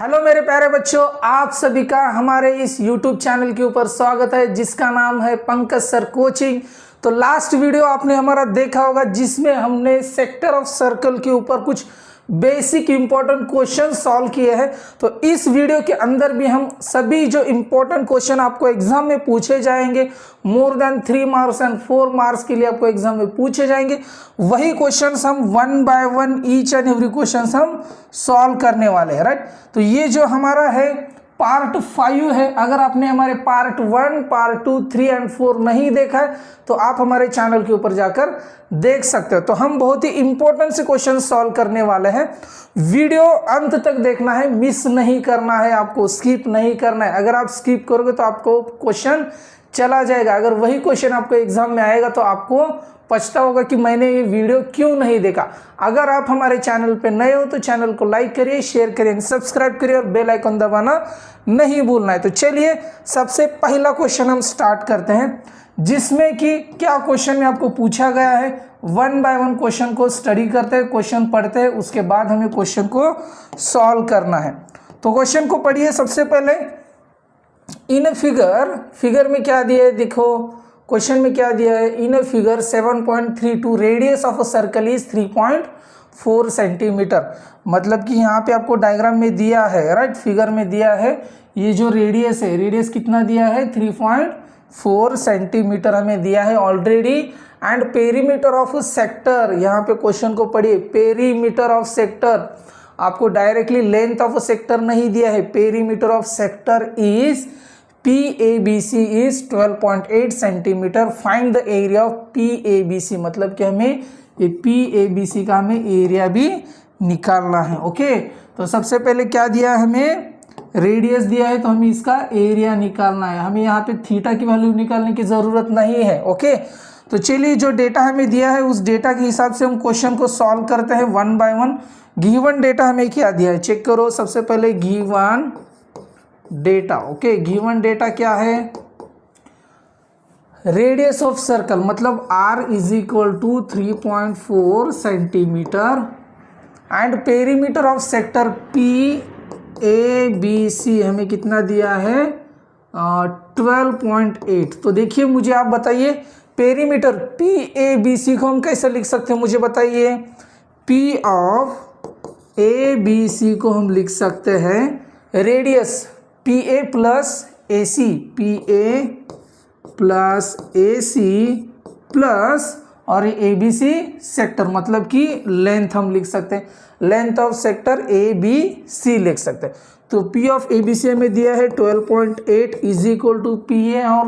Hello मेरे प्यारे बच्चों, आप सभी का हमारे इस YouTube चैनल के ऊपर स्वागत है जिसका नाम है पंकज सर कोचिंग। तो लास्ट वीडियो आपने हमारा देखा होगा जिसमें हमने सेक्टर ऑफ सर्कल के ऊपर कुछ बेसिक इंपॉर्टेंट क्वेश्चन सॉल्व किए हैं। तो इस वीडियो के अंदर भी हम सभी जो इंपॉर्टेंट क्वेश्चन आपको एग्जाम में पूछे जाएंगे, more than 3 marks and 4 marks के लिए आपको एग्जाम में पूछे जाएंगे, वही क्वेश्चंस हम 1 by 1 each and every question हम सॉल्व करने वाले हैं। राइट, तो ये जो हमारा है पार्ट 5 है। अगर आपने हमारे पार्ट 1, पार्ट 2, 3 एंड 4 नहीं देखा है तो आप हमारे चैनल के ऊपर जाकर देख सकते हो। तो हम बहुत ही इंपॉर्टेंट से क्वेश्चन सॉल्व करने वाले हैं। वीडियो अंत तक देखना है, मिस नहीं करना है, आपको स्किप नहीं करना है। अगर आप स्किप करोगे तो आपको क्वेश्चन चला जाएगा। अगर वही क्वेश्चन आपको एग्जाम में आएगा तो आपको पछता होगा कि मैंने ये वीडियो क्यों नहीं देखा। अगर आप हमारे चैनल पे नए हो तो चैनल को लाइक करिए, शेयर करिए, सब्सक्राइब करिए और बेल आइकन दबाना नहीं भूलना है। तो चलिए सबसे पहला क्वेश्चन हम स्टार्ट करते हैं, जिसमें कि क्या क्वेश्चन में आपको पूछा गया है। 1 बाय 1 क्वेश्चन को स्टडी करते हैं, क्वेश्चन पढ़ते हैं, उसके बाद हमें क्वेश्चन को सॉल्व करना है। तो क्वेश्चन को पढ़िए। सबसे पहले इन फिगर में क्या दिया है, देखो क्वेश्चन में क्या दिया है। In a figure 7.32 radius of a circle is 3.4 centimetre. मतलब कि यहाँ पे आपको डायग्राम में दिया है, राइट, फिगर में दिया है ये जो रेडियस है, रेडियस कितना दिया है 3.4 सेंटीमीटर हमें दिया है already. And perimeter of sector, यहाँ पे क्वेश्चन को पढ़िए, पेरीमीटर ऑफ सेक्टर, आपको डायरेक्टली लेंथ ऑफ सेक्टर नहीं दिया है। Perimeter of sector is PABC is 12.8 centimetre. Find the area of PABC, मतलब कि हमें ये PABC का हमें एरिया भी निकालना है। ओके, तो सबसे पहले क्या दिया है, हमें रेडियस दिया है तो हमें इसका एरिया निकालना है। हमें यहाँ पे थीटा की वैल्यू निकालने की ज़रूरत नहीं है। ओके, तो चलिए जो डेटा हमें दिया है उस डेटा के हिसाब से हम क्वेश्चन को सॉल्व करते हैं 1 बाय 1। गिवन डेटा हमें क्या दिया है चेक करो। सबसे पहले given data, okay, given data क्या है, रेडियस ऑफ सर्कल मतलब r is equal to 3.4 centimetre and perimeter of sector PABC हमें कितना दिया है 12.8। तो देखिए मुझे आप बताइए पेरीमीटर PABC को हम कैसे लिख सकते हैं, मुझे बताइए। P ऑफ ABC को हम लिख सकते हैं radius PA plus AC, PA plus AC plus और ABC सेक्टर, मतलब कि लेंथ हम लिख सकते हैं, लेंथ ऑफ सेक्टर ABC लिख सकते हैं। तो P ऑफ ABC हमें दिया है 12.8 इज इक्वल टू PA और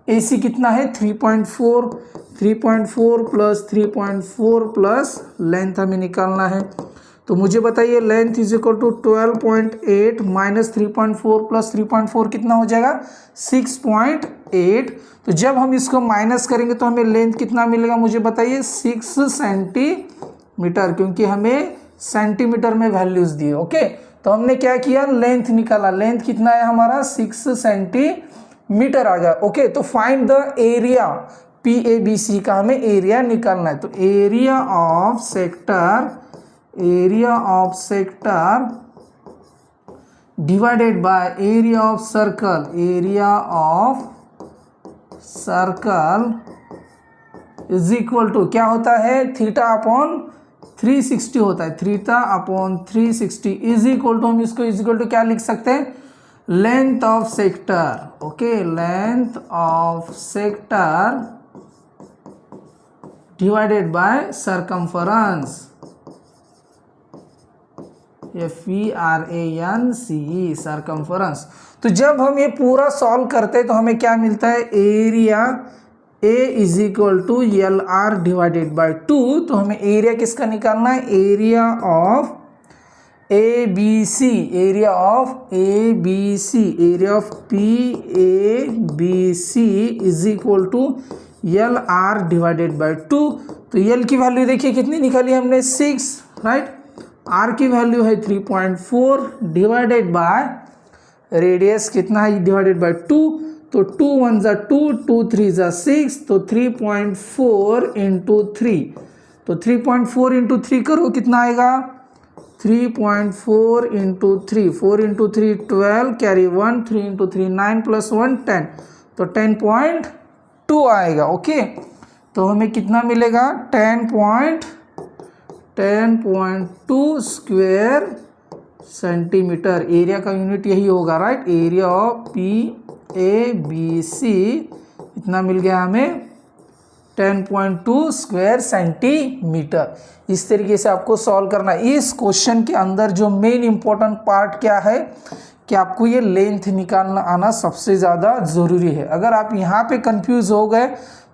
AC कितना है 3.4, 3.4 प्लस 3.4 प्लस लेंथ हमें निकालना है। तो मुझे बताइए length is equal to 12.8 minus 3.4 plus 3.4 कितना हो जाएगा 6.8। तो जब हम इसको माइनस करेंगे तो हमें लेंथ कितना मिलेगा, मुझे बताइए 6 सेंटीमीटर, क्योंकि हमें सेंटीमीटर में वैल्यूज दिए। ओके, तो हमने क्या किया, लेंथ निकाला। लेंथ कितना है हमारा 6 सेंटीमीटर आ गया। ओके, तो फाइंड द एरिया PABC का हमें एरिया निकालना है। तो area of sector divided by area of circle is equal to क्या होता है, थीटा अपॉन 360 होता है। Theta upon 360 is equal to, हम इसको इज इक्वल टू क्या लिख सकते हैं, length of sector. Okay, length of sector divided by circumference, FERANCE, circumference. तो जब हम ये पूरा सॉल्व करते हैं तो हमें क्या मिलता है, area A is equal to LR divided by 2। तो हमें एरिया किसका निकालना है, area of ABC, area of PABC is equal to LR divided by 2। तो L की वैल्यू देखिए कितनी निकाली हमने 6, राइट। R की वैल्यू है 3.4 डिवाइडेड बाय रेडियस कितना है डिवाइडेड बाय 2। तो 2 1 जा 2, 2 3 जा 6, तो 3.4 इंटू 3, तो 3.4 इंटू 3 करो कितना आएगा 3.4 into 3, 4 into 3 12, carry 1, 3 into 3 9 plus 1 10, तो 10.2 आएगा। ओके, तो हमें कितना मिलेगा 10.2 स्क्वायर सेंटीमीटर। एरिया का यूनिट यही होगा, राइट। एरिया ऑफ PABC इतना मिल गया हमें 10.2 स्क्वायर सेंटीमीटर। इस तरीके से आपको सॉल्व करना है। इस क्वेश्चन के अंदर जो मेन इंपॉर्टेंट पार्ट क्या है कि आपको ये लेंथ निकालना आना सबसे ज़्यादा ज़रूरी है। अगर आप यहाँ पे कंफ्यूज हो गए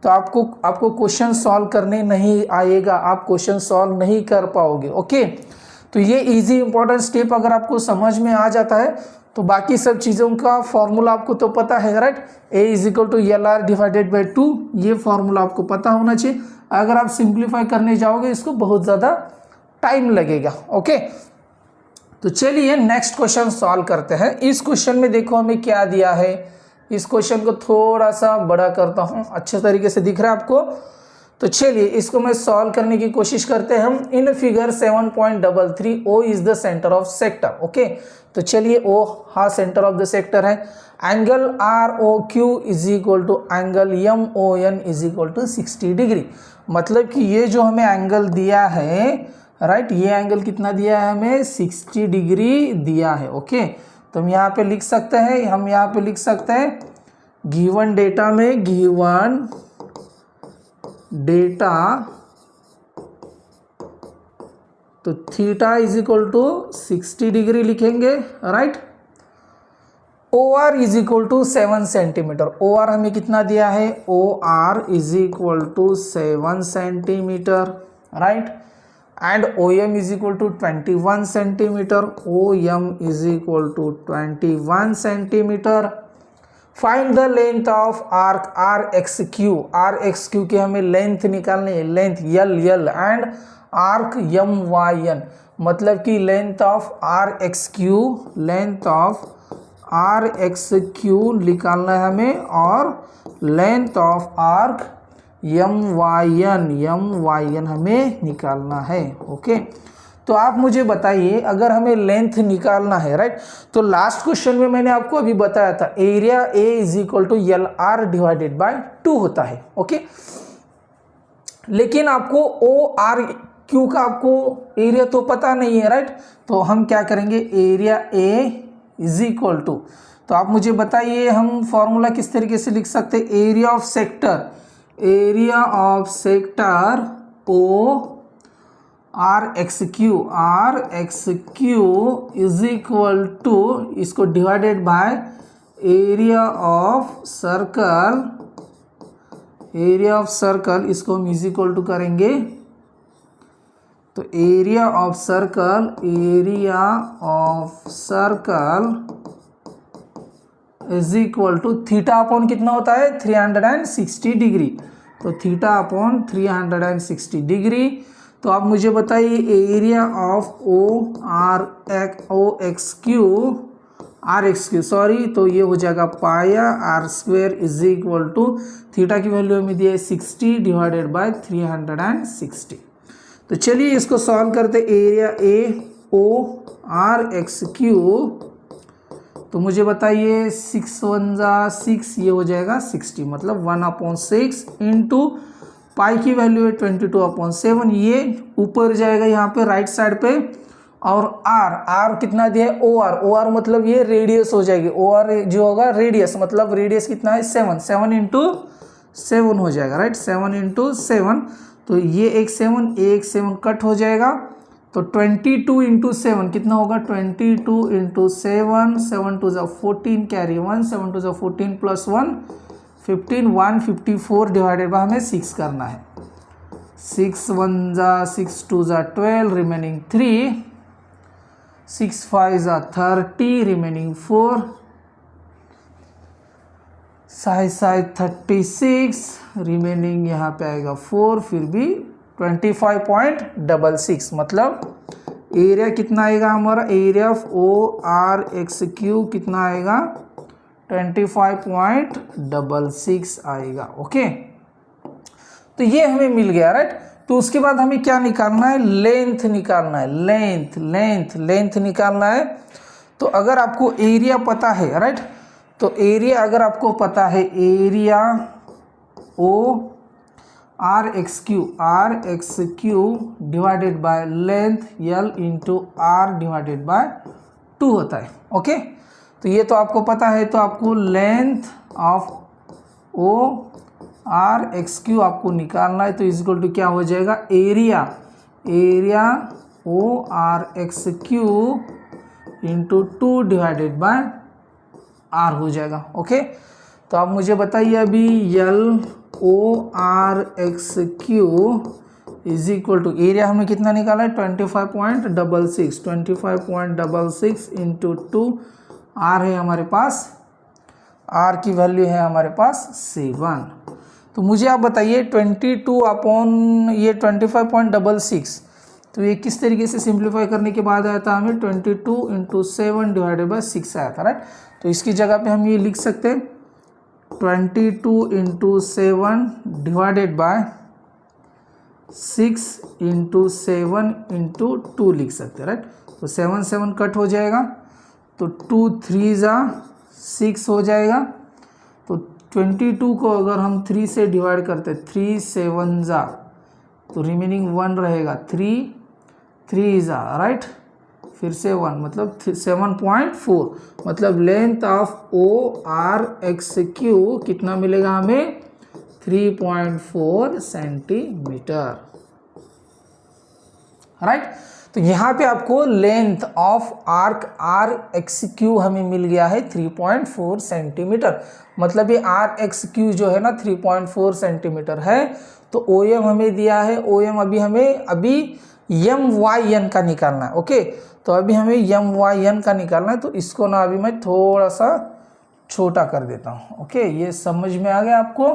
तो आपको क्वेश्चन सॉल्व करने नहीं आएगा, आप क्वेश्चन सॉल्व नहीं कर पाओगे। ओके, तो ये इजी इंपॉर्टेंट स्टेप अगर आपको समझ में आ जाता है तो बाकी सब चीज़ों का फॉर्मूला आपको तो पता है, right. A = LR divided by 2, ये फॉर्मूला आपको पता होना चाहिए। अगर आप सिंप्लीफाई करने जाओगे इसको बहुत ज़्यादा टाइम लगेगा। ओके, तो चलिए नेक्स्ट क्वेश्चन सॉल्व करते हैं। इस क्वेश्चन में देखो हमें क्या दिया है। इस क्वेश्चन को थोड़ा सा बड़ा करता हूँ, अच्छे तरीके से दिख रहा है आपको। तो चलिए इसको मैं सॉल्व करने की कोशिश करते हैं हम। In figure 7.33 O is the centre of sector. Okay, तो चलिए O हाँ सेंटर ऑफ द सेक्टर है। Angle ROQ is equal to angle MON is equal to 60 degree. मतलब कि ये जो हमें एंगल दिया है, राइट, ये एंगल कितना दिया है हमें 60 डिग्री दिया है। ओके, तो हम यहाँ पे लिख सकते हैं, गिवन डेटा में, गिवन डेटा तो theta is equal to 60 degree लिखेंगे, right. OR is equal to 7 centimetre. OR हमें कितना दिया है, OR is equal to 7 centimetre, right. And OM is equal to 21 centimetre. OM is equal to 21 centimetre. Find the length of arc RXQ। RXQ की हमें length निकालनी है, length L and arc MYN। मतलब कि लेंथ ऑफ RXQ निकालना है हमें, और लेंथ ऑफ आर्क MYN हमें निकालना है। ओके, तो आप मुझे बताइए, अगर हमें लेंथ निकालना है, राइट, तो लास्ट क्वेश्चन में मैंने आपको अभी बताया था area A is equal to LR divided by 2 होता है। ओके, लेकिन आपको ORQ का आपको एरिया तो पता नहीं है, राइट। तो हम क्या करेंगे, area A is equal to, तो आप मुझे बताइए हम फॉर्मूला किस तरीके से लिख सकते हैं। Area of sector RXQ is equal to, इसको divided by area of circle, इसको हम इज इक्वल टू करेंगे। तो area of circle is equal to theta upon कितना होता है 360 डिग्री। तो थीटा अपॉन 360 डिग्री। तो आप मुझे बताइए एरिया ऑफ RXQ सॉरी, तो ये हो जाएगा pi R² is equal to, theta की वैल्यू हमें दी है 60 डिवाइडेड बाय 360। तो चलिए इसको सॉल्व करते। एरिया RXQ, तो मुझे बताइए 6 1 6, ये हो जाएगा 60, मतलब 1/6 इंटू पाई की वैल्यू है 22/7, ये ऊपर जाएगा यहाँ पे राइट साइड पे। और R कितना दिया है, OR मतलब ये रेडियस हो जाएगी। OR जो होगा रेडियस, मतलब रेडियस कितना है 7 इंटू 7 हो जाएगा, राइट, 7 इंटू 7। तो ये एक 7 कट हो जाएगा। तो 22 इंटू 7 कितना होगा, 22 into 7, 7 2 14, carry 1, 7 2 14 plus 1 15, 154 divided by हमें 6 करना है। 6 1 6 2 12, रिमेनिंग 3, 6 5 30, रिमेनिंग 4, 6 36, रिमेनिंग यहाँ पे आएगा 4, फिर भी 25.66। मतलब एरिया कितना आएगा हमारा, एरिया ऑफ ORXQ कितना आएगा 25.66 आएगा। ओके, तो ये हमें मिल गया, राइट। तो उसके बाद हमें क्या निकालना है, लेंथ निकालना है, लेंथ निकालना है। तो अगर आपको एरिया पता है, राइट, तो एरिया अगर आपको पता है, area O R X Q divided by length L into R divided by 2 होता है। ओके, तो ये तो आपको पता है। तो आपको length of O R X Q आपको निकालना है। तो इज इक्वल टू क्या हो जाएगा, area O R X Q into 2 divided by R हो जाएगा। ओके, तो आप मुझे बताइए अभी L O R X Q is equal to area हमने कितना निकाला है, 25.66 इंटू 2, आर है हमारे पास, आर की वैल्यू है हमारे पास 7। तो मुझे आप बताइए 22 अपॉन ये 25.66, तो ये किस तरीके से सिंप्लीफाई करने के बाद आया था हमें 22 इंटू 7 डिवाइडेड बाई 6 आया था, राइट। तो इसकी जगह पे हम ये लिख सकते हैं 22 into 7 divided by 6 into 7 into 2 लिख सकते हैं, राइट। तो 7 कट हो जाएगा, तो 2 3 जा 6 हो जाएगा। तो 22 को अगर हम 3 से डिवाइड करते, 3 7 जा, तो रिमेनिंग 1 रहेगा, 3 जा, राइट, फिर से 1, मतलब 7.4, मतलब length of O R X Q कितना मिलेगा हमें, 3.4 सेंटीमीटर, राइट। तो यहाँ पे आपको length of arc R X Q हमें मिल गया है 3.4 सेंटीमीटर, मतलब ये आर एक्स क्यू जो है ना 3.4 सेंटीमीटर है। तो ओ एम हमें दिया है, ओ एम अभी एम वाई एन का निकालना है। ओके, तो अभी हमें एम वाई एन का निकालना है। तो इसको ना अभी मैं थोड़ा सा छोटा कर देता हूँ। ओके, ये समझ में आ गया आपको।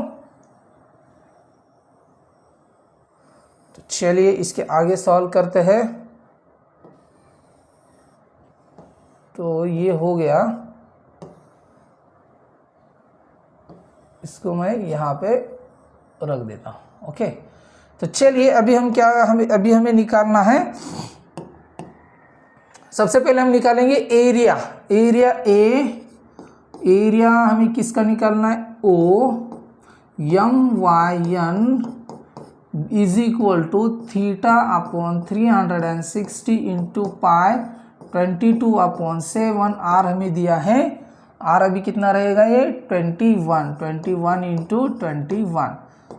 तो चलिए इसके आगे सॉल्व करते हैं। तो ये हो गया, इसको मैं यहाँ पे रख देता हूँ। ओके, तो चलिए अभी हमें निकालना है। सबसे पहले हम निकालेंगे एरिया हमें किसका निकालना है, O M Y N is equal to theta upon 360 into pi 22/7। R हमें दिया है, आर अभी कितना रहेगा, ये 21 इंटू 21,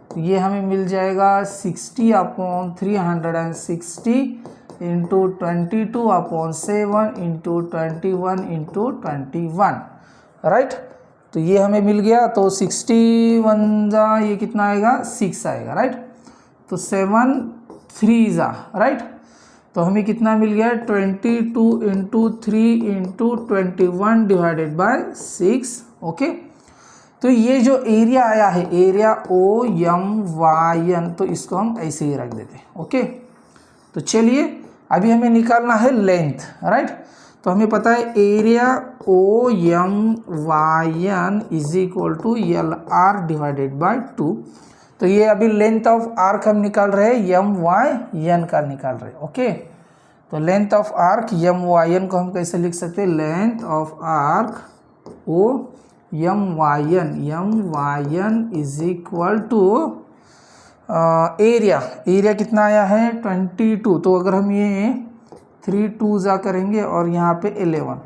तो ये हमें मिल जाएगा 60/360 इंटू 22/7 इंटू 21 इंटू 21, राइट। तो ये हमें मिल गया। तो 61 जा ये कितना आएगा, 6 आएगा, राइट। तो 7 3 जा, राइट। तो हमें कितना मिल गया, 22 into 3 into 21 divided by 6। Okay, तो ये जो एरिया आया है, area O M Y N, तो इसको हम ऐसे ही रख देते हैं। ओके, तो चलिए अभी हमें निकालना है लेंथ, राइट। तो हमें पता है area O M Y N is equal to L R divided by 2। तो ये अभी लेंथ ऑफ आर्क हम निकाल रहे हैं, एम वाई एन का निकाल रहे हैं। ओके, तो length of arc M Y N को हम कैसे लिख सकते हैं, length of arc O M Y N is equal to area कितना आया है 22। तो अगर हम ये 3 2 जा करेंगे और यहाँ पे 11,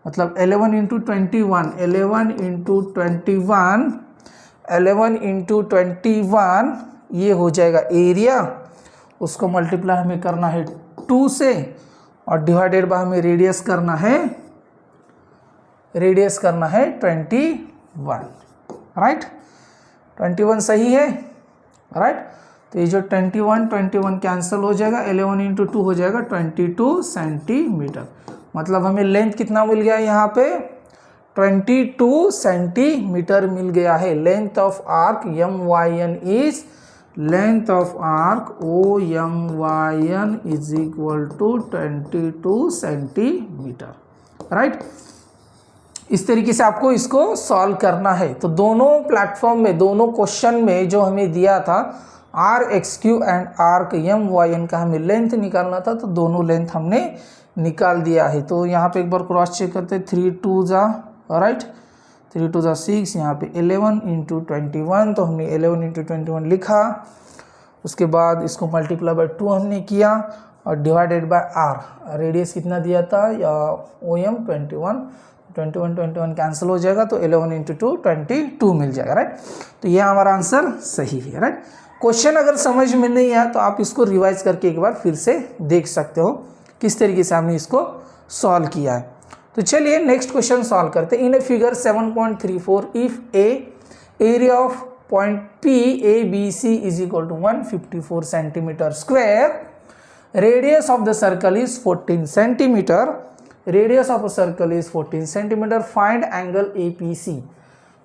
मतलब 11 इंटू 21, 11 इंटू 21 ये हो जाएगा एरिया। उसको मल्टीप्लाई हमें करना है 2 से और डिवाइडेड बाय हमें रेडियस करना है 21, राइट। 21 सही है, राइट। तो ये जो 21 कैंसिल हो जाएगा, 11 इंटू 2 हो जाएगा 22 सेंटीमीटर, मतलब हमें लेंथ कितना मिल गया यहाँ पे 22 सेंटीमीटर मिल गया है। Length of arc M Y N is length of arc O M Y N is equal to 22 centimetre, right. इस तरीके से आपको इसको सॉल्व करना है। तो दोनों प्लेटफॉर्म में, दोनों क्वेश्चन में जो हमें दिया था arc X Q and arc M Y N का हमें लेंथ निकालना था, तो दोनों लेंथ हमने निकाल दिया है। तो यहाँ पे एक बार क्रॉस चेक करते हैं, 3 2 जा राइट, 3 2 जा 6, यहाँ पे 11 इंटू 21, तो हमने 11 इंटू 21 लिखा। उसके बाद इसको मल्टीप्लाई बाय 2 हमने किया और डिवाइडेड बाय आर, रेडियस कितना दिया था या ओ एम 21 कैंसिल हो जाएगा, तो 11 इंटू 2 22 मिल जाएगा राइट। तो ये हमारा आंसर सही है राइट। क्वेश्चन अगर समझ में नहीं आया तो आप इसको रिवाइज करके एक बार फिर से देख सकते हो किस तरीके से हमने इसको सॉल्व किया है। तो चलिए नेक्स्ट क्वेश्चन सॉल्व करते हैं। In a figure 7.34 if a area of point P A B C is equal to 154 centimetre square, radius of the circle is 14 centimetre, radius of a circle is 14 centimetre, find angle A P C.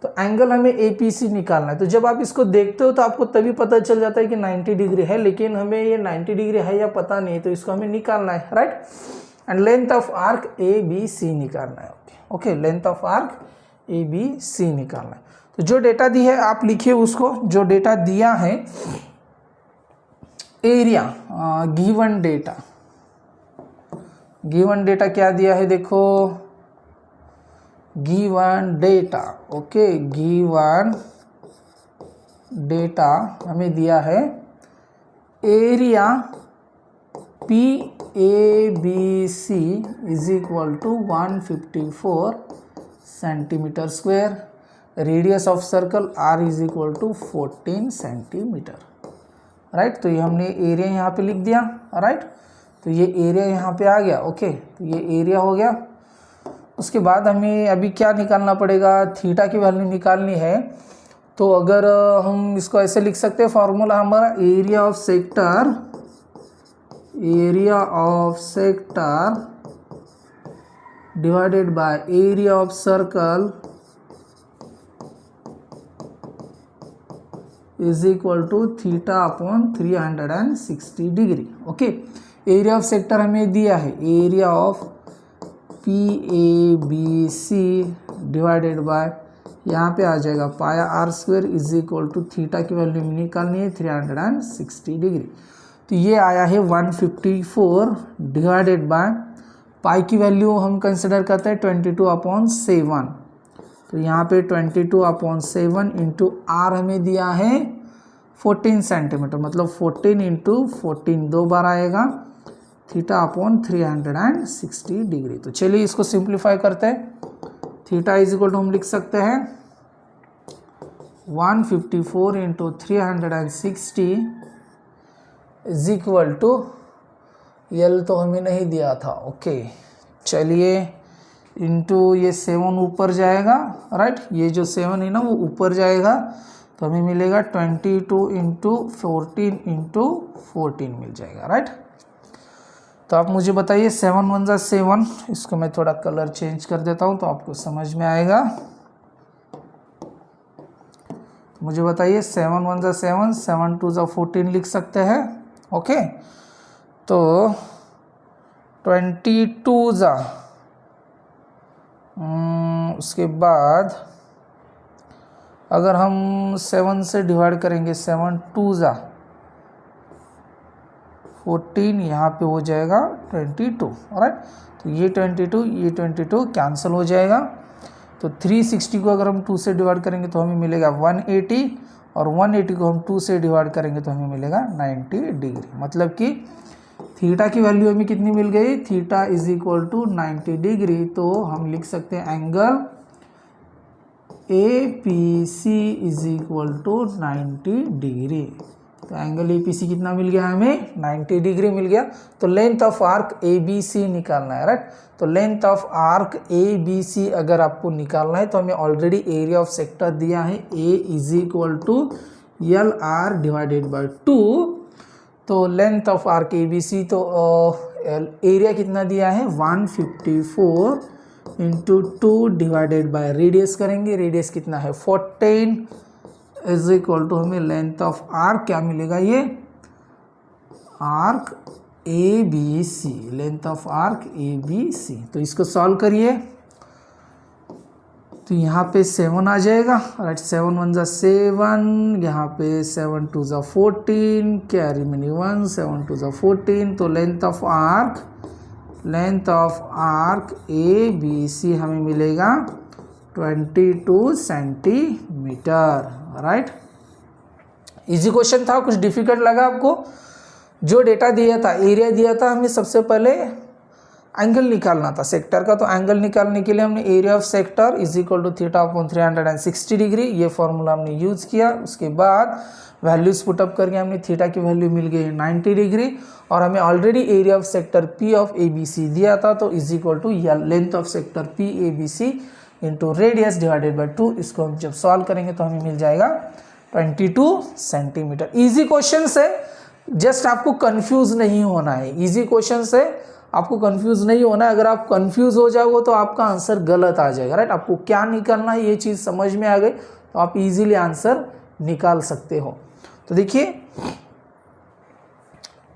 तो angle हमें ए P सी निकालना है। तो जब आप इसको देखते हो तो आपको तभी पता चल जाता है कि 90 डिग्री है, लेकिन हमें ये 90 डिग्री है या पता नहीं है, तो इसको हमें निकालना है right. And length of arc A B C निकालना है। Okay, length of arc A B C निकालना है। तो जो डेटा दी है आप लिखिए उसको, जो डेटा दिया है एरिया, गिवन डेटा क्या दिया है देखो, given data, okay, given data हमें दिया है area P A B C is equal to 154 centimetre square, radius of circle R is equal to 14 centimetre right. तो ये हमने एरिया यहाँ पे लिख दिया राइट। तो ये एरिया यहाँ पे आ गया। ओके, तो ये एरिया हो गया। उसके बाद हमें अभी क्या निकालना पड़ेगा, थीटा की वैल्यू निकालनी है। तो अगर हम इसको ऐसे लिख सकते हैं, फॉर्मूला हमारा area of sector divided by area of circle is equal to theta upon 360 degree. Okay, area of sector हमें दिया है, area of P A B C divided by, यहाँ पे आ जाएगा pi R square is equal to theta की value निकालनी है 360 डिग्री। तो ये आया है 154 डिवाइडेड बाय पाई की वैल्यू हम कंसिडर करते हैं 22/7। तो यहाँ पे 22/7 इंटू आर हमें दिया है 14 सेंटीमीटर, मतलब 14 इंटू 14 दो बार आएगा, थीटा अपॉन 360 डिग्री। तो चलिए इसको सिंप्लीफाई करते हैं। थीटा इज इक्वल टू हम लिख सकते हैं 154 इंटू 360 इज इक्वल टू, यल तो हमें नहीं दिया था। ओके, चलिए इंटू ये 7 ऊपर जाएगा राइट, ये जो 7 है ना वो ऊपर जाएगा, तो हमें मिलेगा 22 इंटू 14 इंटू 14 मिल जाएगा राइट। तो आप मुझे बताइए 7 1 जा 7, इसको मैं थोड़ा कलर चेंज कर देता हूँ तो आपको समझ में आएगा। तो मुझे बताइए 7 1 जा 7, 7 2 जा 14 लिख सकते हैं। ओके, तो 22 जा, उसके बाद अगर हम 7 से डिवाइड करेंगे, 7 2 जा 14, यहाँ पे हो जाएगा 22 राइट। तो ये 22 कैंसिल हो जाएगा। तो 360 को अगर हम 2 से डिवाइड करेंगे तो हमें मिलेगा 180, और 180 को हम 2 से डिवाइड करेंगे तो हमें मिलेगा 90 डिग्री। मतलब कि थीटा की वैल्यू हमें कितनी मिल गई, theta is equal to 90 degree. तो हम लिख सकते हैं angle A P C is equal to 90 degree. तो एंगल ए पी सी कितना मिल गया हमें, 90 डिग्री मिल गया। तो length of arc A B C निकालना है राइट। तो length of arc A B C अगर आपको निकालना है तो हमें ऑलरेडी एरिया ऑफ सेक्टर दिया है, A is equal to L R divided by 2। तो length of arc A B C, तो एरिया कितना दिया है 154 इंटू 2 डिवाइडेड बाय रेडियस करेंगे, रेडियस कितना है 14 इज इक्वल टू हमें लेंथ ऑफ आर्क क्या मिलेगा, ये arc A B C, length of arc A B C. तो इसको सॉल्व करिए। तो यहाँ पे 7 आ जाएगा, राइट। 7 1 जा 7, यहाँ पे 7 2 जा 14, क्या रिमेनिंग 1, 7 2 जा 14। तो length of arc A B C हमें मिलेगा 22 सेंटीमीटर, राइट। इजी क्वेश्चन था, कुछ डिफिकल्ट लगा आपको? जो डेटा दिया था, एरिया दिया था, हमें सबसे पहले एंगल निकालना था सेक्टर का। तो एंगल निकालने के लिए हमने area of sector is equal to theta upon 360 degree, ये फॉर्मूला हमने यूज़ किया। उसके बाद वैल्यूज पुटअप करके हमने थीटा की वैल्यू मिल गई 90 डिग्री, और हमें already area of sector P of A B C दिया था। तो is equal to length of sector P A B C into radius divided by 2। इसको हम जब सॉल्व करेंगे तो हमें मिल जाएगा 22 सेंटीमीटर। ईजी क्वेश्चन से, जस्ट आपको कंफ्यूज नहीं होना है। इजी क्वेश्चन से आपको कंफ्यूज नहीं होना है। अगर आप कंफ्यूज हो जाओगे तो आपका आंसर गलत आ जाएगा, राइट। आपको क्या निकालना है ये चीज़ समझ में आ गई तो आप इजीली आंसर निकाल सकते हो। तो देखिए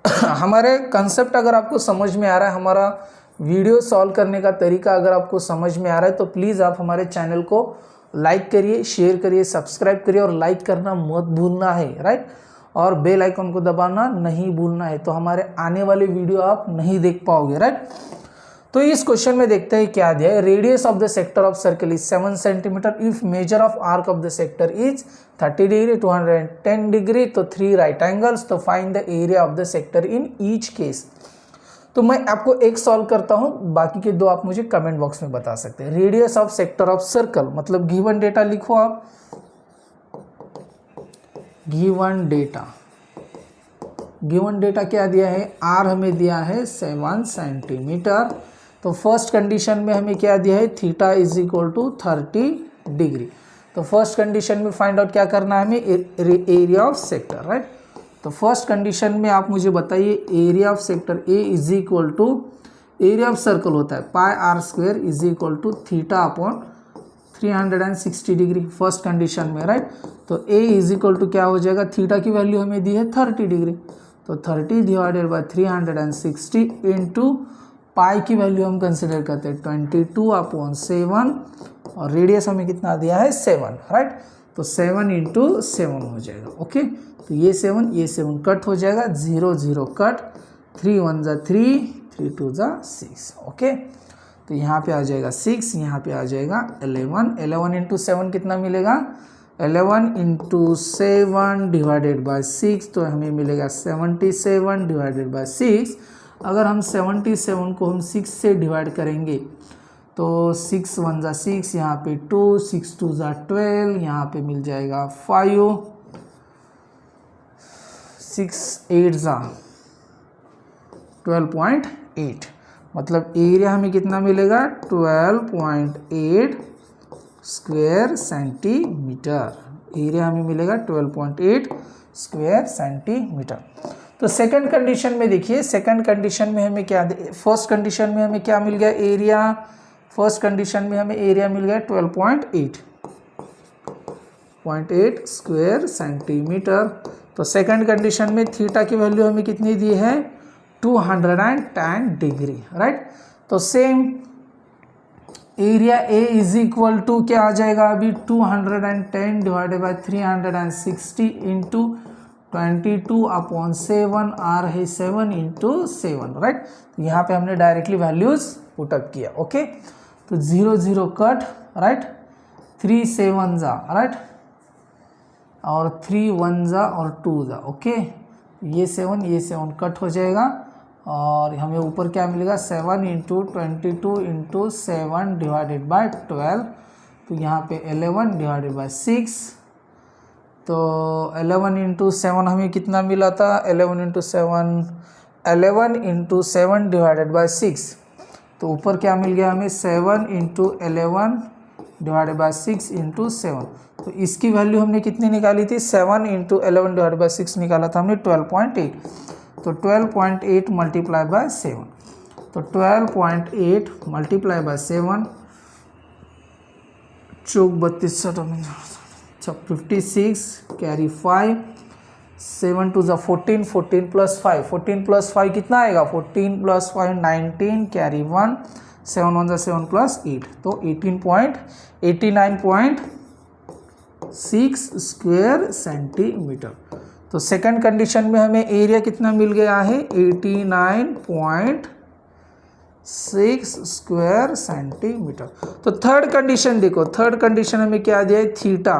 हमारे कंसेप्ट अगर आपको समझ में आ रहा है, हमारा वीडियो सॉल्व करने का तरीका अगर आपको समझ में आ रहा है, तो प्लीज़ आप हमारे चैनल को लाइक करिए, शेयर करिए, सब्सक्राइब करिए, और लाइक करना मत भूलना है, राइट। और बेल आइकन को दबाना नहीं भूलना है, तो हमारे आने वाले वीडियो आप नहीं देख पाओगे, राइट। तो इस क्वेश्चन में देखते हैं क्या दिया है। Radius of the sector of circle is 7 centimetre if measure of arc of the sector is 30 degree 210 degree. तो 3 राइट एंगल्स। तो find the area of the sector in each case. तो मैं आपको एक सॉल्व करता हूं, बाकी के 2 आप मुझे कमेंट बॉक्स में बता सकते हैं। Radius of sector of circle मतलब गिवन डेटा लिखो आप, गिवन डेटा क्या दिया है, आर हमें दिया है 7 सेंटीमीटर। तो फर्स्ट कंडीशन में हमें क्या दिया है, theta is equal to 30 degree. तो फर्स्ट कंडीशन में फाइंड आउट क्या करना है हमें, एरिया ऑफ सेक्टर, राइट। तो फर्स्ट कंडीशन में आप मुझे बताइए area of sector A is equal to, area of circle होता है pi R square is equal to theta upon 360 degree first condition में, राइट। तो ए इज इक्वल टू क्या हो जाएगा, थीटा की वैल्यू हमें दी है 30 डिग्री, तो 30 डिवाइडेड बाई 360 इंटू पाई की वैल्यू हम कंसिडर करते हैं 22 अपॉन 7, और रेडियस हमें कितना दिया है 7, राइट। तो 7 इंटू 7 हो जाएगा, ओके। तो ये 7 कट हो जाएगा, 0 0 कट, 3 1 जा 3, 3 2 जा 6, ओके। तो यहाँ पे आ जाएगा 6, यहाँ पे आ जाएगा 11, 11 इंटू 7 कितना मिलेगा, 11 इंटू 7 डिवाइडेड बाई 6, तो हमें मिलेगा 77 डिवाइडेड बाई 6। अगर हम 77 को हम 6 से डिवाइड करेंगे तो 6 1 जा 6, यहाँ पे 2, 6 2 जा 12, यहाँ पे मिल जाएगा 5, 6 8 जा 12.8। मतलब एरिया हमें कितना मिलेगा, 12.8 स्क्वायर सेंटीमीटर। एरिया हमें मिलेगा 12.8 स्क्वायर सेंटीमीटर। तो सेकंड कंडीशन में देखिए, सेकंड कंडीशन में हमें क्या, फर्स्ट कंडीशन में हमें क्या मिल गया एरिया, फर्स्ट कंडीशन में हमें एरिया मिल गया 12.8 स्क्वायर सेंटीमीटर। तो सेकंड कंडीशन में थीटा की वैल्यू हमें कितनी दी है, 210 डिग्री, राइट। तो same area A is equal to क्या आ जाएगा अभी, 210 divided by 360 into 22 upon 7, R है 7 इंटू 7, राइट। यहाँ पे हमने डायरेक्टली वैल्यूज पुटअप किया, ओके। तो 0 0 कट, राइट, 3 7 जा, राइट, और 3 1 जा और 2 जा, ओके। ये 7 कट हो जाएगा, और हमें ऊपर क्या मिलेगा, 7 इंटू 22 इंटू 7 डिवाइडेड बाई 12। तो यहाँ पे 11 डिवाइडेड बाई 6, तो 11 इंटू 7 हमें कितना मिला था, 11 इंटू 7 डिवाइडेड बाई 6। तो ऊपर क्या मिल गया हमें, 7 इंटू 11 डिवाइडेड बाई 6 इंटू 7। तो इसकी वैल्यू हमने कितनी निकाली थी, 7 इंटू 11 डिवाइडेड बाई 6 निकाला था हमने 12.8। तो 12.8 मल्टीप्लाई बाय 7, तो 12.8 मल्टीप्लाई बाय 7, चौक 32 56 कैरी 5, 7 2 जा 14, 14 प्लस 5 कितना आएगा, 14 प्लस 5 19 कैरी 1, 7 1 7 प्लस 8, तो 89.6 स्क्वायर सेंटीमीटर। तो सेकंड कंडीशन में हमें एरिया कितना मिल गया है, 89.6 स्क्वायर सेंटीमीटर। तो थर्ड कंडीशन देखो, थर्ड कंडीशन हमें क्या दिया है, थीटा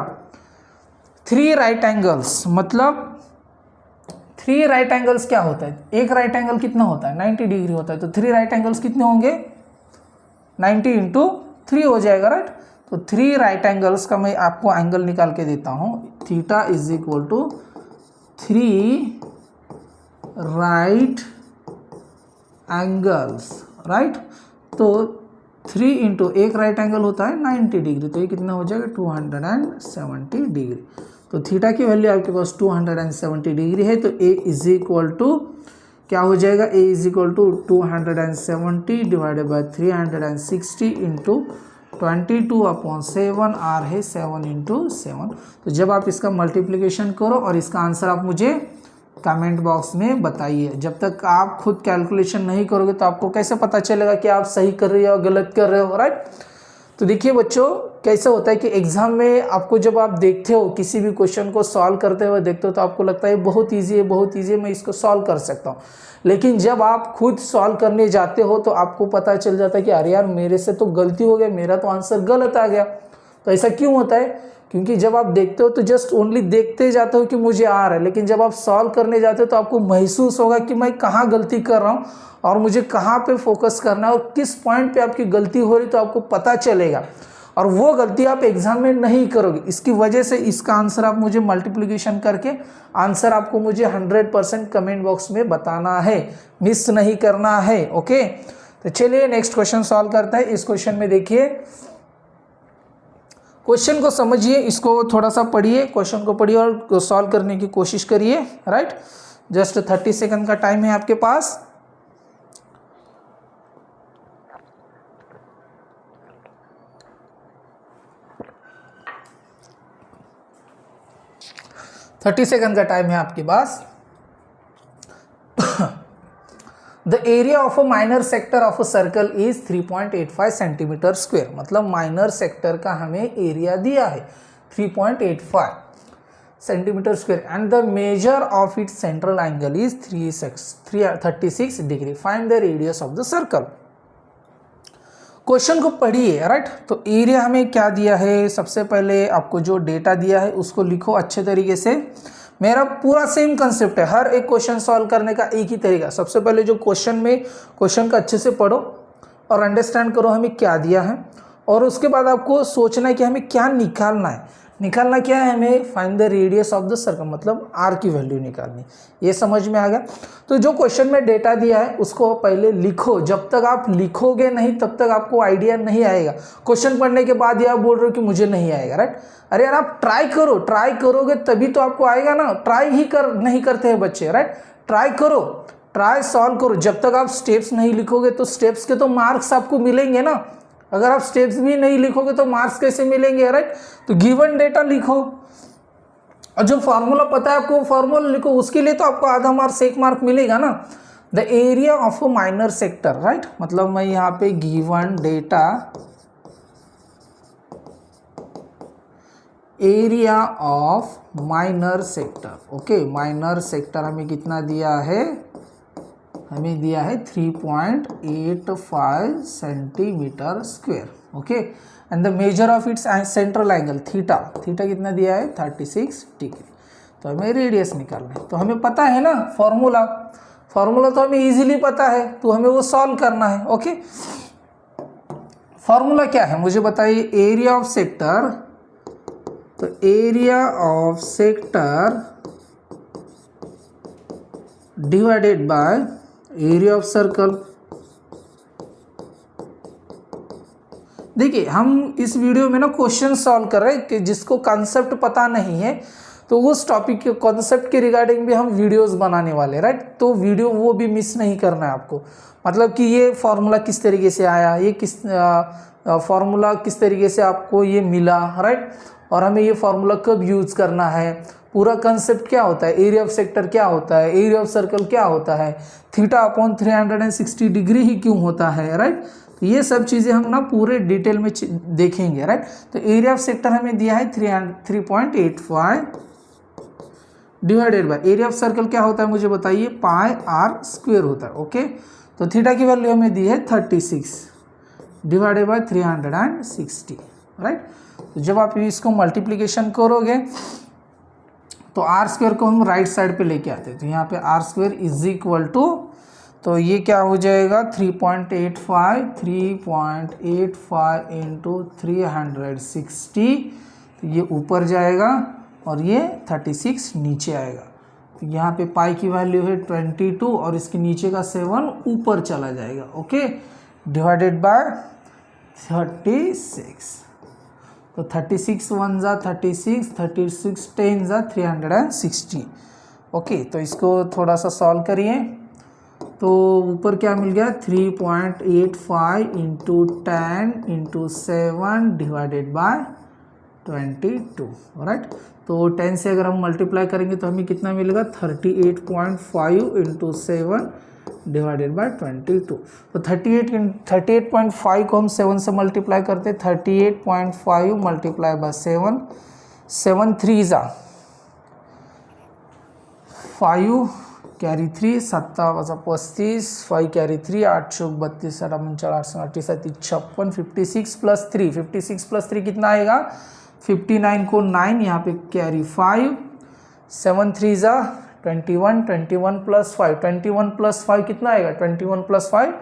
3 राइट एंगल्स, मतलब 3 राइट एंगल्स क्या होता है, एक राइट एंगल कितना होता है, 90 डिग्री होता है, तो 3 राइट एंगल्स कितने होंगे, 90 इंटू 3 हो जाएगा, राइट। तो 3 राइट एंगल्स का मैं आपको एंगल निकाल के देता हूँ, theta is equal to 3 right angles, right. तो 3 इंटू एक राइट एंगल होता है 90 डिग्री, तो ये कितना हो जाएगा 270 डिग्री। तो थीटा की वैल्यू आपके पास 270 डिग्री है, तो ए इज इक्वल टू क्या हो जाएगा, A is equal to 270 divided by 360 into 22/7, R है 7 इंटू 7। तो जब आप इसका मल्टीप्लिकेशन करो और इसका आंसर आप मुझे कमेंट बॉक्स में बताइए। जब तक आप खुद कैलकुलेशन नहीं करोगे तो आपको कैसे पता चलेगा कि आप सही कर रहे हो या गलत कर रहे हो, राइट। तो देखिए बच्चों, कैसा होता है कि एग्जाम में आपको जब आप देखते हो किसी भी क्वेश्चन को सॉल्व करते हुए देखते हो तो आपको लगता है बहुत ईजी है, बहुत ईजी है, मैं इसको सॉल्व कर सकता हूँ। लेकिन जब आप खुद सॉल्व करने जाते हो तो आपको पता चल जाता है कि अरे यार मेरे से तो गलती हो गया, मेरा तो आंसर गलत आ गया। तो ऐसा क्यों होता है, क्योंकि जब आप देखते हो तो जस्ट ओनली देखते जाते हो कि मुझे आ रहा है, लेकिन जब आप सॉल्व करने जाते हो तो आपको महसूस होगा कि मैं कहाँ गलती कर रहा हूँ और मुझे कहाँ पे फोकस करना है और किस पॉइंट पे आपकी गलती हो रही, तो आपको पता चलेगा और वो गलती आप एग्जाम में नहीं करोगे। इसकी वजह से इसका आंसर आप मुझे मल्टीप्लिकेशन करके आंसर आपको मुझे 100% कमेंट बॉक्स में बताना है, मिस नहीं करना है, ओके। तो चलिए नेक्स्ट क्वेश्चन सॉल्व करते हैं। इस क्वेश्चन में देखिए, क्वेश्चन को समझिए, इसको थोड़ा सा पढ़िए, क्वेश्चन को पढ़िए और सॉल्व करने की कोशिश करिए, राइट। जस्ट 30 सेकंड का टाइम है आपके पास। थर्टी सेकंड का टाइम है आपके पास। The area of a minor sector of a circle is 3.85 centimetre square, मतलब माइनर सेक्टर का हमें एरिया दिया है 3.85 centimetre square and the major of its central angle is 36 degree, find the radius of the circle. Question को पढ़िए, right. तो area हमें क्या दिया है, सबसे पहले आपको जो डेटा दिया है उसको लिखो अच्छे तरीके से। मेरा पूरा सेम कंसेप्ट है, हर एक क्वेश्चन सॉल्व करने का एक ही तरीका। सबसे पहले जो क्वेश्चन का अच्छे से पढ़ो और अंडरस्टैंड करो हमें क्या दिया है, और उसके बाद आपको सोचना है कि हमें क्या निकालना है। निकालना क्या है, हमें find the radius of the circle, मतलब आर की वैल्यू निकालनी। ये समझ में आ गया। तो जो क्वेश्चन में डेटा दिया है उसको पहले लिखो, जब तक आप लिखोगे नहीं तब तक आपको आइडिया नहीं आएगा। क्वेश्चन पढ़ने के बाद ये आप बोल रहे हो कि मुझे नहीं आएगा, राइट। अरे यार आप ट्राई करो, ट्राई करोगे तभी तो आपको आएगा ना। ट्राई ही नहीं करते हैं बच्चे, राइट। ट्राई करो, ट्राई सॉल्व करो। जब तक आप स्टेप्स नहीं लिखोगे तो स्टेप्स के तो मार्क्स आपको मिलेंगे ना। अगर आप स्टेप्स भी नहीं लिखोगे तो मार्क्स कैसे मिलेंगे, राइट। तो गिवन डेटा लिखो और जो फार्मूला पता है आपको फार्मूला लिखो, उसके लिए तो आपको आधा मार्क्स 1 मार्क मिलेगा ना। The area of a minor sector, right, मतलब मैं यहाँ पे given data area of minor sector, okay. Minor sector हमें कितना दिया है, हमें दिया है 3.85 centimetre square, okay. And the major of its central angle theta कितना दिया है 36 डिग्री। तो हमें रेडियस निकालना है। तो हमें पता है ना फॉर्मूला तो हमें इजीली पता है, तो हमें वो सॉल्व करना है, ओके। फॉर्मूला क्या है मुझे बताइए, एरिया ऑफ सेक्टर, तो area of sector divided by area of circle. देखिए हम इस वीडियो में ना क्वेश्चन सॉल्व कर रहे हैं कि जिसको कॉन्सेप्ट पता नहीं है तो उस टॉपिक के कॉन्सेप्ट के रिगार्डिंग भी हम वीडियोस बनाने वाले, राइट। तो वीडियो वो भी मिस नहीं करना है आपको, मतलब कि ये फॉर्मूला किस तरीके से आया, ये फॉर्मूला किस तरीके से आपको ये मिला, राइट, और हमें ये फॉर्मूला कब यूज़ करना है, पूरा कंसेप्ट क्या होता है, एरिया ऑफ सेक्टर क्या होता है, एरिया ऑफ सर्कल क्या होता है, थीटा अपॉन 360 डिग्री ही क्यों होता है, राइट। तो ये सब चीज़ें हम ना पूरे डिटेल में देखेंगे, राइट। तो एरिया ऑफ सेक्टर हमें दिया है 3.85 divided by area of circle क्या होता है मुझे बताइए, पाई आर स्क्वेयर होता है। ओके, तो थीटा की वैल्यू हमें दी है 36 डिवाइडेड बाय 360, राइट। तो जब आप इसको मल्टीप्लीकेशन करोगे तो आर स्क्वेयर को हम राइट साइड पे लेके आते हैं, तो यहाँ पे R square is equal to, तो ये क्या हो जाएगा 3.85 इंटू 360, तो ये ऊपर जाएगा और ये 36 नीचे आएगा। तो यहाँ पे पाई की वैल्यू है 22 और इसके नीचे का 7 ऊपर चला जाएगा। ओके, डिवाइडेड बाय 36, तो 36 1 जा 36, 36 10 जा 360। ओके, तो इसको थोड़ा सा सॉल्व करिए, तो ऊपर क्या मिल गया 3.85 into 10 into 7 divided by 22, right. तो 10 से अगर हम मल्टीप्लाई करेंगे तो हमें कितना मिलेगा 38.5 इंटू 7 डिवाइडेड बाय 22। तो 38.5 को हम 7 से मल्टीप्लाई करते, 38.5 मल्टीप्लाई बाय 7, 7 3 जा 5 कैरी 3, 7 35, 5 कैरी 3, 8 चौक 32, 7 49, 8 37 56, 56 प्लस 3, 56 प्लस 3 कितना आएगा 59 को 9 यहाँ पे कैरी 5, 7 3 जा 21, 21 प्लस 5, 21 प्लस 5 कितना आएगा 21 प्लस 5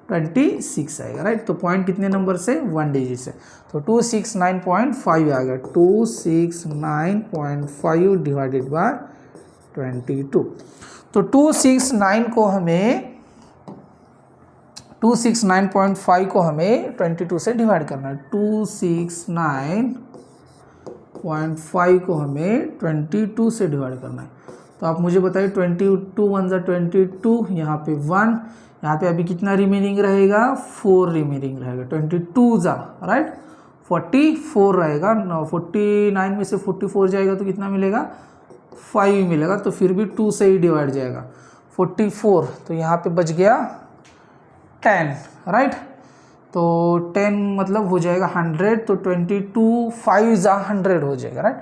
26 आएगा, राइट। तो पॉइंट कितने नंबर से 1 डिजिट से, तो 269.5 आएगा, 269.5 डिवाइडेड बाय 22। तो 269 को हमें 269.5 को हमें 22 से डिवाइड करना है, 269.5 को हमें 22 से डिवाइड करना है। तो आप मुझे बताइए 22 1 जा 22, यहाँ पे 1, यहाँ पे अभी कितना रिमेनिंग रहेगा 4 रिमेनिंग रहेगा, 22 जा राइट 44 रहेगा, 49 में से 44 जाएगा तो कितना मिलेगा 5 मिलेगा, तो फिर भी 2 से ही डिवाइड जाएगा 44, तो यहाँ पे बच गया 10 राइट। तो 10 मतलब हो जाएगा 100, तो 22 5 जा 100 हो जाएगा राइट।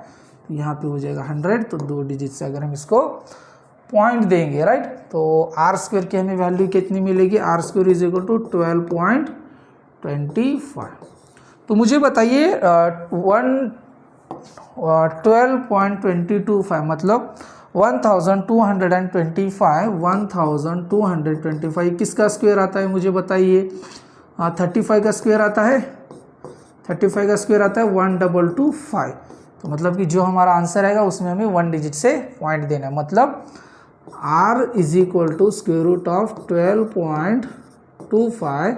तो यहाँ पे हो जाएगा 100, तो 2 डिजिट से अगर हम इसको पॉइंट देंगे राइट, तो आर स्क्वायर की हमें वैल्यू कितनी मिलेगी, R square is equal to 12.25। तो मुझे बताइए 12.225 मतलब 1225 किसका स्क्वायर आता है मुझे बताइए, 35 का स्क्वायर आता है, 35 का स्क्वायर आता है 1225। तो मतलब कि जो हमारा आंसर आएगा उसमें हमें 1 डिजिट से पॉइंट देना है, मतलब r is equal to square root of 12.25।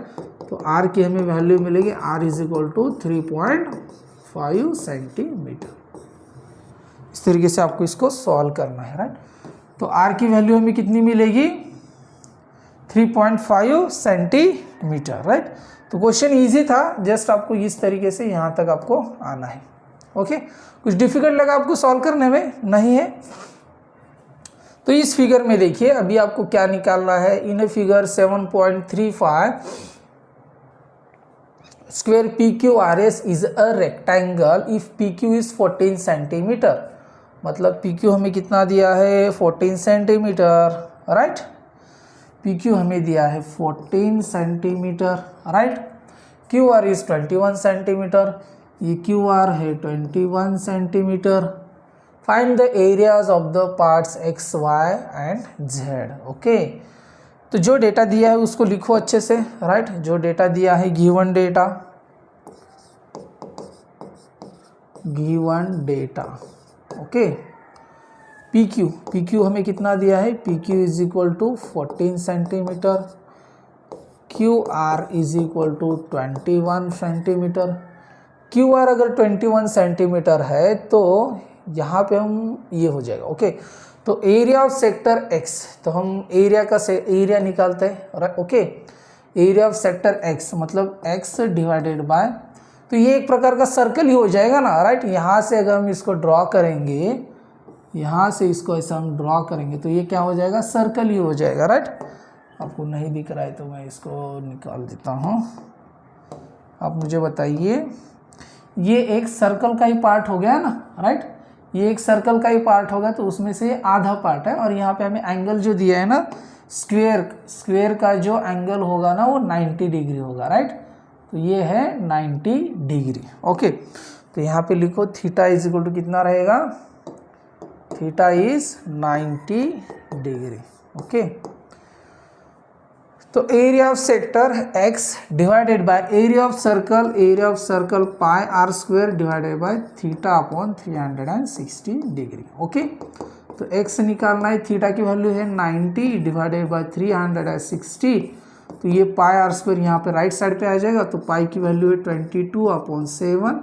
तो r की हमें वैल्यू मिलेगी r is equal to 3.5 centimetre. इस तरीके से आपको इसको सॉल्व करना है राइट। तो r की वैल्यू हमें कितनी मिलेगी 3.5 सेंटीमीटर राइट। तो क्वेश्चन इजी था, जस्ट आपको इस तरीके से यहाँ तक आपको आना है। ओके, कुछ डिफिकल्ट लगा आपको सॉल्व करने में नहीं है। तो इस फिगर में देखिए अभी आपको क्या निकालना है, in a figure 7.35 square PQRS is a rectangle if PQ is 14 centimetre. मतलब PQ हमें कितना दिया है 14 सेंटीमीटर राइट, PQ हमें दिया है 14 centimetre right. QR is 21 centimetre, ये QR है 21 centimetre. Find the areas of the parts X, Y and Z। Okay, तो जो डेटा दिया है उसको लिखो अच्छे से राइट। जो डेटा दिया है गिवन डेटा ओके। PQ हमें कितना दिया है, PQ is equal to 14 centimetre, QR is equal to 21 centimetre. QR अगर 21 सेंटीमीटर है तो यहाँ पे हम ये हो जाएगा ओके। तो एरिया ऑफ सेक्टर X, तो हम एरिया का एरिया निकालते हैं okay. Area of sector X मतलब X डिवाइडेड बाय, तो ये एक प्रकार का सर्कल ही हो जाएगा ना राइट। यहाँ से अगर हम इसको ड्रॉ करेंगे, यहाँ से इसको ऐसा हम ड्रॉ करेंगे तो ये क्या हो जाएगा सर्कल ही हो जाएगा राइट। आपको नहीं दिख रहा है तो मैं इसको निकाल देता हूँ आप मुझे बताइए, ये एक सर्कल का ही पार्ट हो गया ना, राइट, ये एक सर्कल का ही पार्ट होगा, तो उसमें से आधा पार्ट है, और यहाँ पे हमें एंगल जो दिया है ना, स्क्वेयर का जो एंगल होगा ना वो 90 डिग्री होगा, राइट। तो ये है 90 डिग्री। ओके, तो यहाँ पे लिखो थीटा इज इक्वल टू कितना रहेगा, थीटा इज 90 डिग्री। ओके, तो area of sector x divided by area of circle pi R square divided by theta upon 360 degree. Okay, तो x निकालना है, थीटा की वैल्यू है 90 डिवाइडेड बाय 360, तो ये पाई आर स्क्वायर यहाँ पे राइट साइड पे आ जाएगा, तो पाई की वैल्यू है 22/7,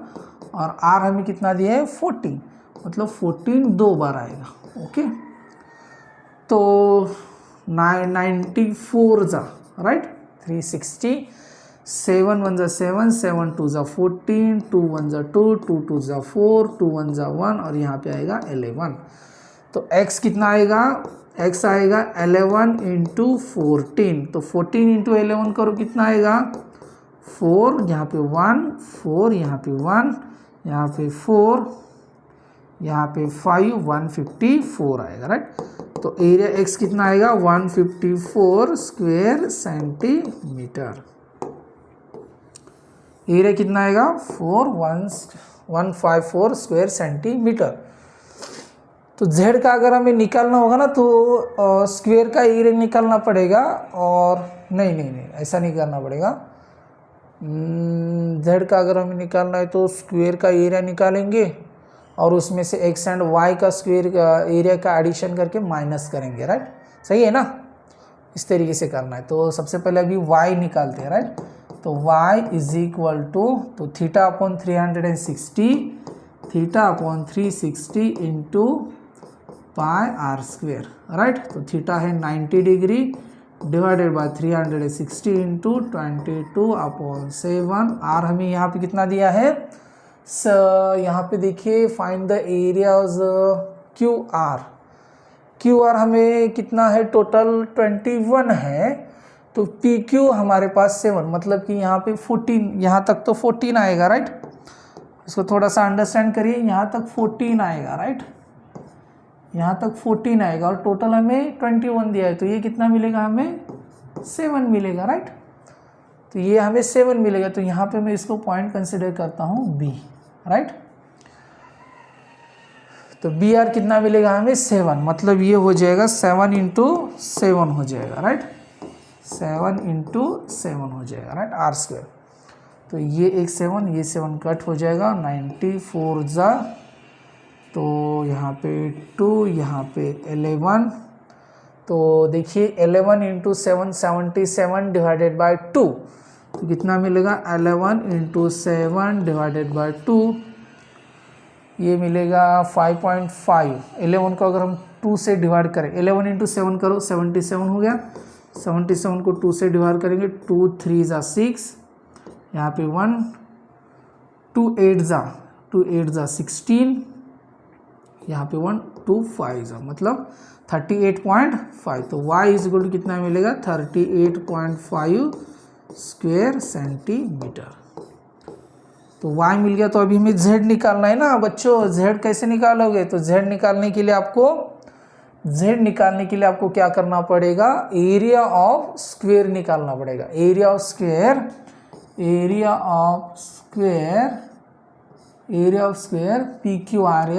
और r हमें कितना दिया है 14, मतलब 14 दो बार आएगा। ओके, तो 94 जा, राइट, 360, 7 1 जा 7, 7 2 जा 14, 2 1 जा 2, 2 2 जा 4, 2 1 जा 1, और यहाँ पे आएगा 11। तो x कितना आएगा, x आएगा 11 इंटू 14, तो 14 इंटू 11 करो कितना आएगा 4, यहाँ पे 1 4, यहाँ पे 1, यहाँ पे 4, यहाँ पे 5, 154 आएगा, राइट। तो एरिया x कितना आएगा 154 स्क्वायर सेंटीमीटर। एरिया कितना आएगा 154 स्क्वायर सेंटीमीटर। तो z का अगर हमें निकालना होगा ना, तो स्क्वायर का एरिया निकालना पड़ेगा, और नहीं ऐसा नहीं करना पड़ेगा। z का अगर हमें निकालना है तो स्क्वायर का एरिया निकालेंगे, और उसमें से x एंड y का स्क्वायर एरिया का एडिशन करके माइनस करेंगे, राइट। सही है ना, इस तरीके से करना है। तो सबसे पहले अभी y निकालते हैं, राइट। तो y इज इक्वल टू, तो theta upon 360, theta upon 360 into pi R square, right. तो थीटा है 90 degree divided by 360 into 22/7, R हमें यहाँ पे कितना दिया है, यहाँ पे देखिए find the areas Q R हमें कितना है, टोटल 21 है, तो पी क्यू हमारे पास 7, मतलब कि यहाँ पे 14, यहाँ तक तो 14 आएगा, राइट। इसको थोड़ा सा अंडरस्टैंड करिए, यहाँ तक 14 आएगा, राइट, यहाँ तक 14 आएगा, और टोटल हमें 21 दिया है, तो ये कितना मिलेगा हमें 7 मिलेगा, राइट। तो ये हमें 7 मिलेगा, तो यहाँ पे मैं इसको पॉइंट कंसिडर करता हूँ बी, राइट। तो बी आर कितना मिलेगा हमें 7, मतलब ये हो जाएगा 7 इंटू 7 हो जाएगा, राइट, 7 इंटू 7 हो जाएगा, राइट, आर स्क्वायर। तो ये एक 7, ये 7 कट हो जाएगा, 94 जा, तो यहाँ पे 2, यहाँ पे 11, तो देखिए 11 इंटू 7 77 डिवाइडेड बाय 2, तो कितना मिलेगा 11 इंटू 7 डिवाइडेड बाय 2, ये मिलेगा 5.5। 11 को अगर हम 2 से डिवाइड करें, 11 इंटू 7 करो 77 हो गया, 77 को 2 से डिवाइड करेंगे, 2 3 जा 6, यहाँ पे 1, 2 8 जा 16, यहाँ पे 1 2 5 जा, मतलब 38.5, तो y इज इक्वल टू कितना मिलेगा 38.5 स्क्वायर सेंटीमीटर। तो y मिल गया, तो अभी हमें z निकालना है ना बच्चों। z कैसे निकालोगे, तो z निकालने के लिए आपको क्या करना पड़ेगा, एरिया ऑफ स्क्वायर निकालना पड़ेगा। Area of square P Q R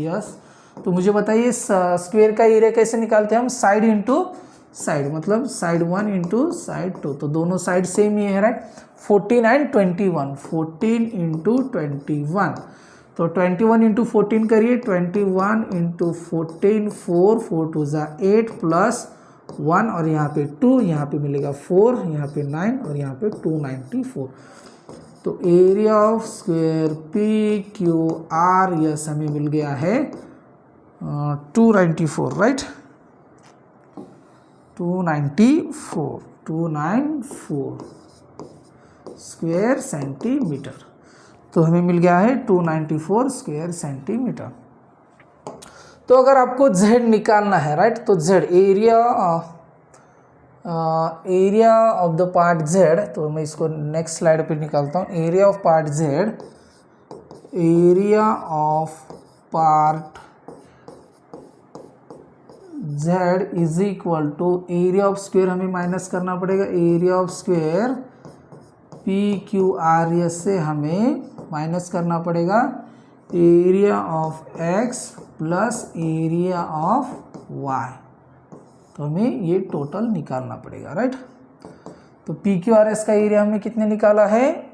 S. तो मुझे बताइए स्क्वायर का एरिया कैसे निकालते हैं हम, साइड इंटू साइड, मतलब साइड 1 इंटू साइड 2, तो दोनों साइड सेम ही है, राइट। 14 एंड 21, 14 इंटू 21, तो 21 इंटू 14 करिए, 21 इंटू 14, 4 4 2 जा 8 प्लस 1, और यहाँ पे 2, यहाँ पे मिलेगा 4, यहाँ पे 9, और यहाँ पे 294। तो area of square P Q are yes हमें मिल गया है 294, राइट, 294 स्क्वायर सेंटीमीटर। तो हमें मिल गया है 294 स्क्वायर सेंटीमीटर। तो अगर आपको z निकालना है, राइट, तो z area area of the part Z, तो मैं इसको नेक्स्ट स्लाइड पे निकालता हूँ। Area of part Z, area of part Z is equal to area of square, हमें माइनस करना पड़ेगा area of square P Q R S से हमें माइनस करना पड़ेगा area of X plus area of Y, तो हमें ये टोटल निकालना पड़ेगा, राइट। तो पी क्यू आर एस का एरिया हमने कितने निकाला है,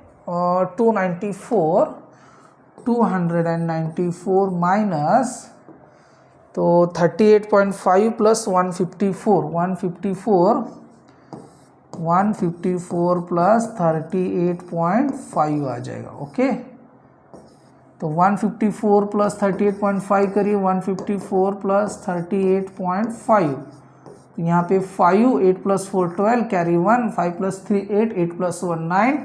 294 माइनस, तो 38.5 प्लस 154 प्लस 38.5 आ जाएगा, ओके। तो 154 प्लस 38.5 करिए, 154 प्लस 38.5, तो यहाँ पे 5, 8 प्लस 4 12, कैरी 1, 5 प्लस 3 8, 8 प्लस 1 9,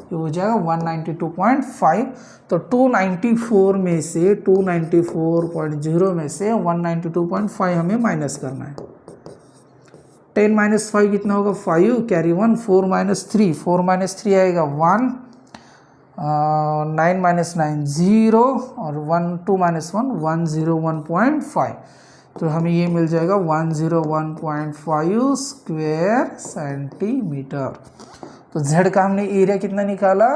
ये हो जाएगा 192.5। तो 294 में से 294.0 में से 192.5 हमें माइनस करना है। 10 माइनस 5 कितना होगा, 5, कैरी 1, 4 माइनस 3, 4 माइनस 3 आएगा 1, 9 माइनस 9 0, और 1 2 माइनस 1 101.5, तो हमें ये मिल जाएगा 101.5 स्क्वायर सेंटीमीटर। तो z का हमने एरिया कितना निकाला,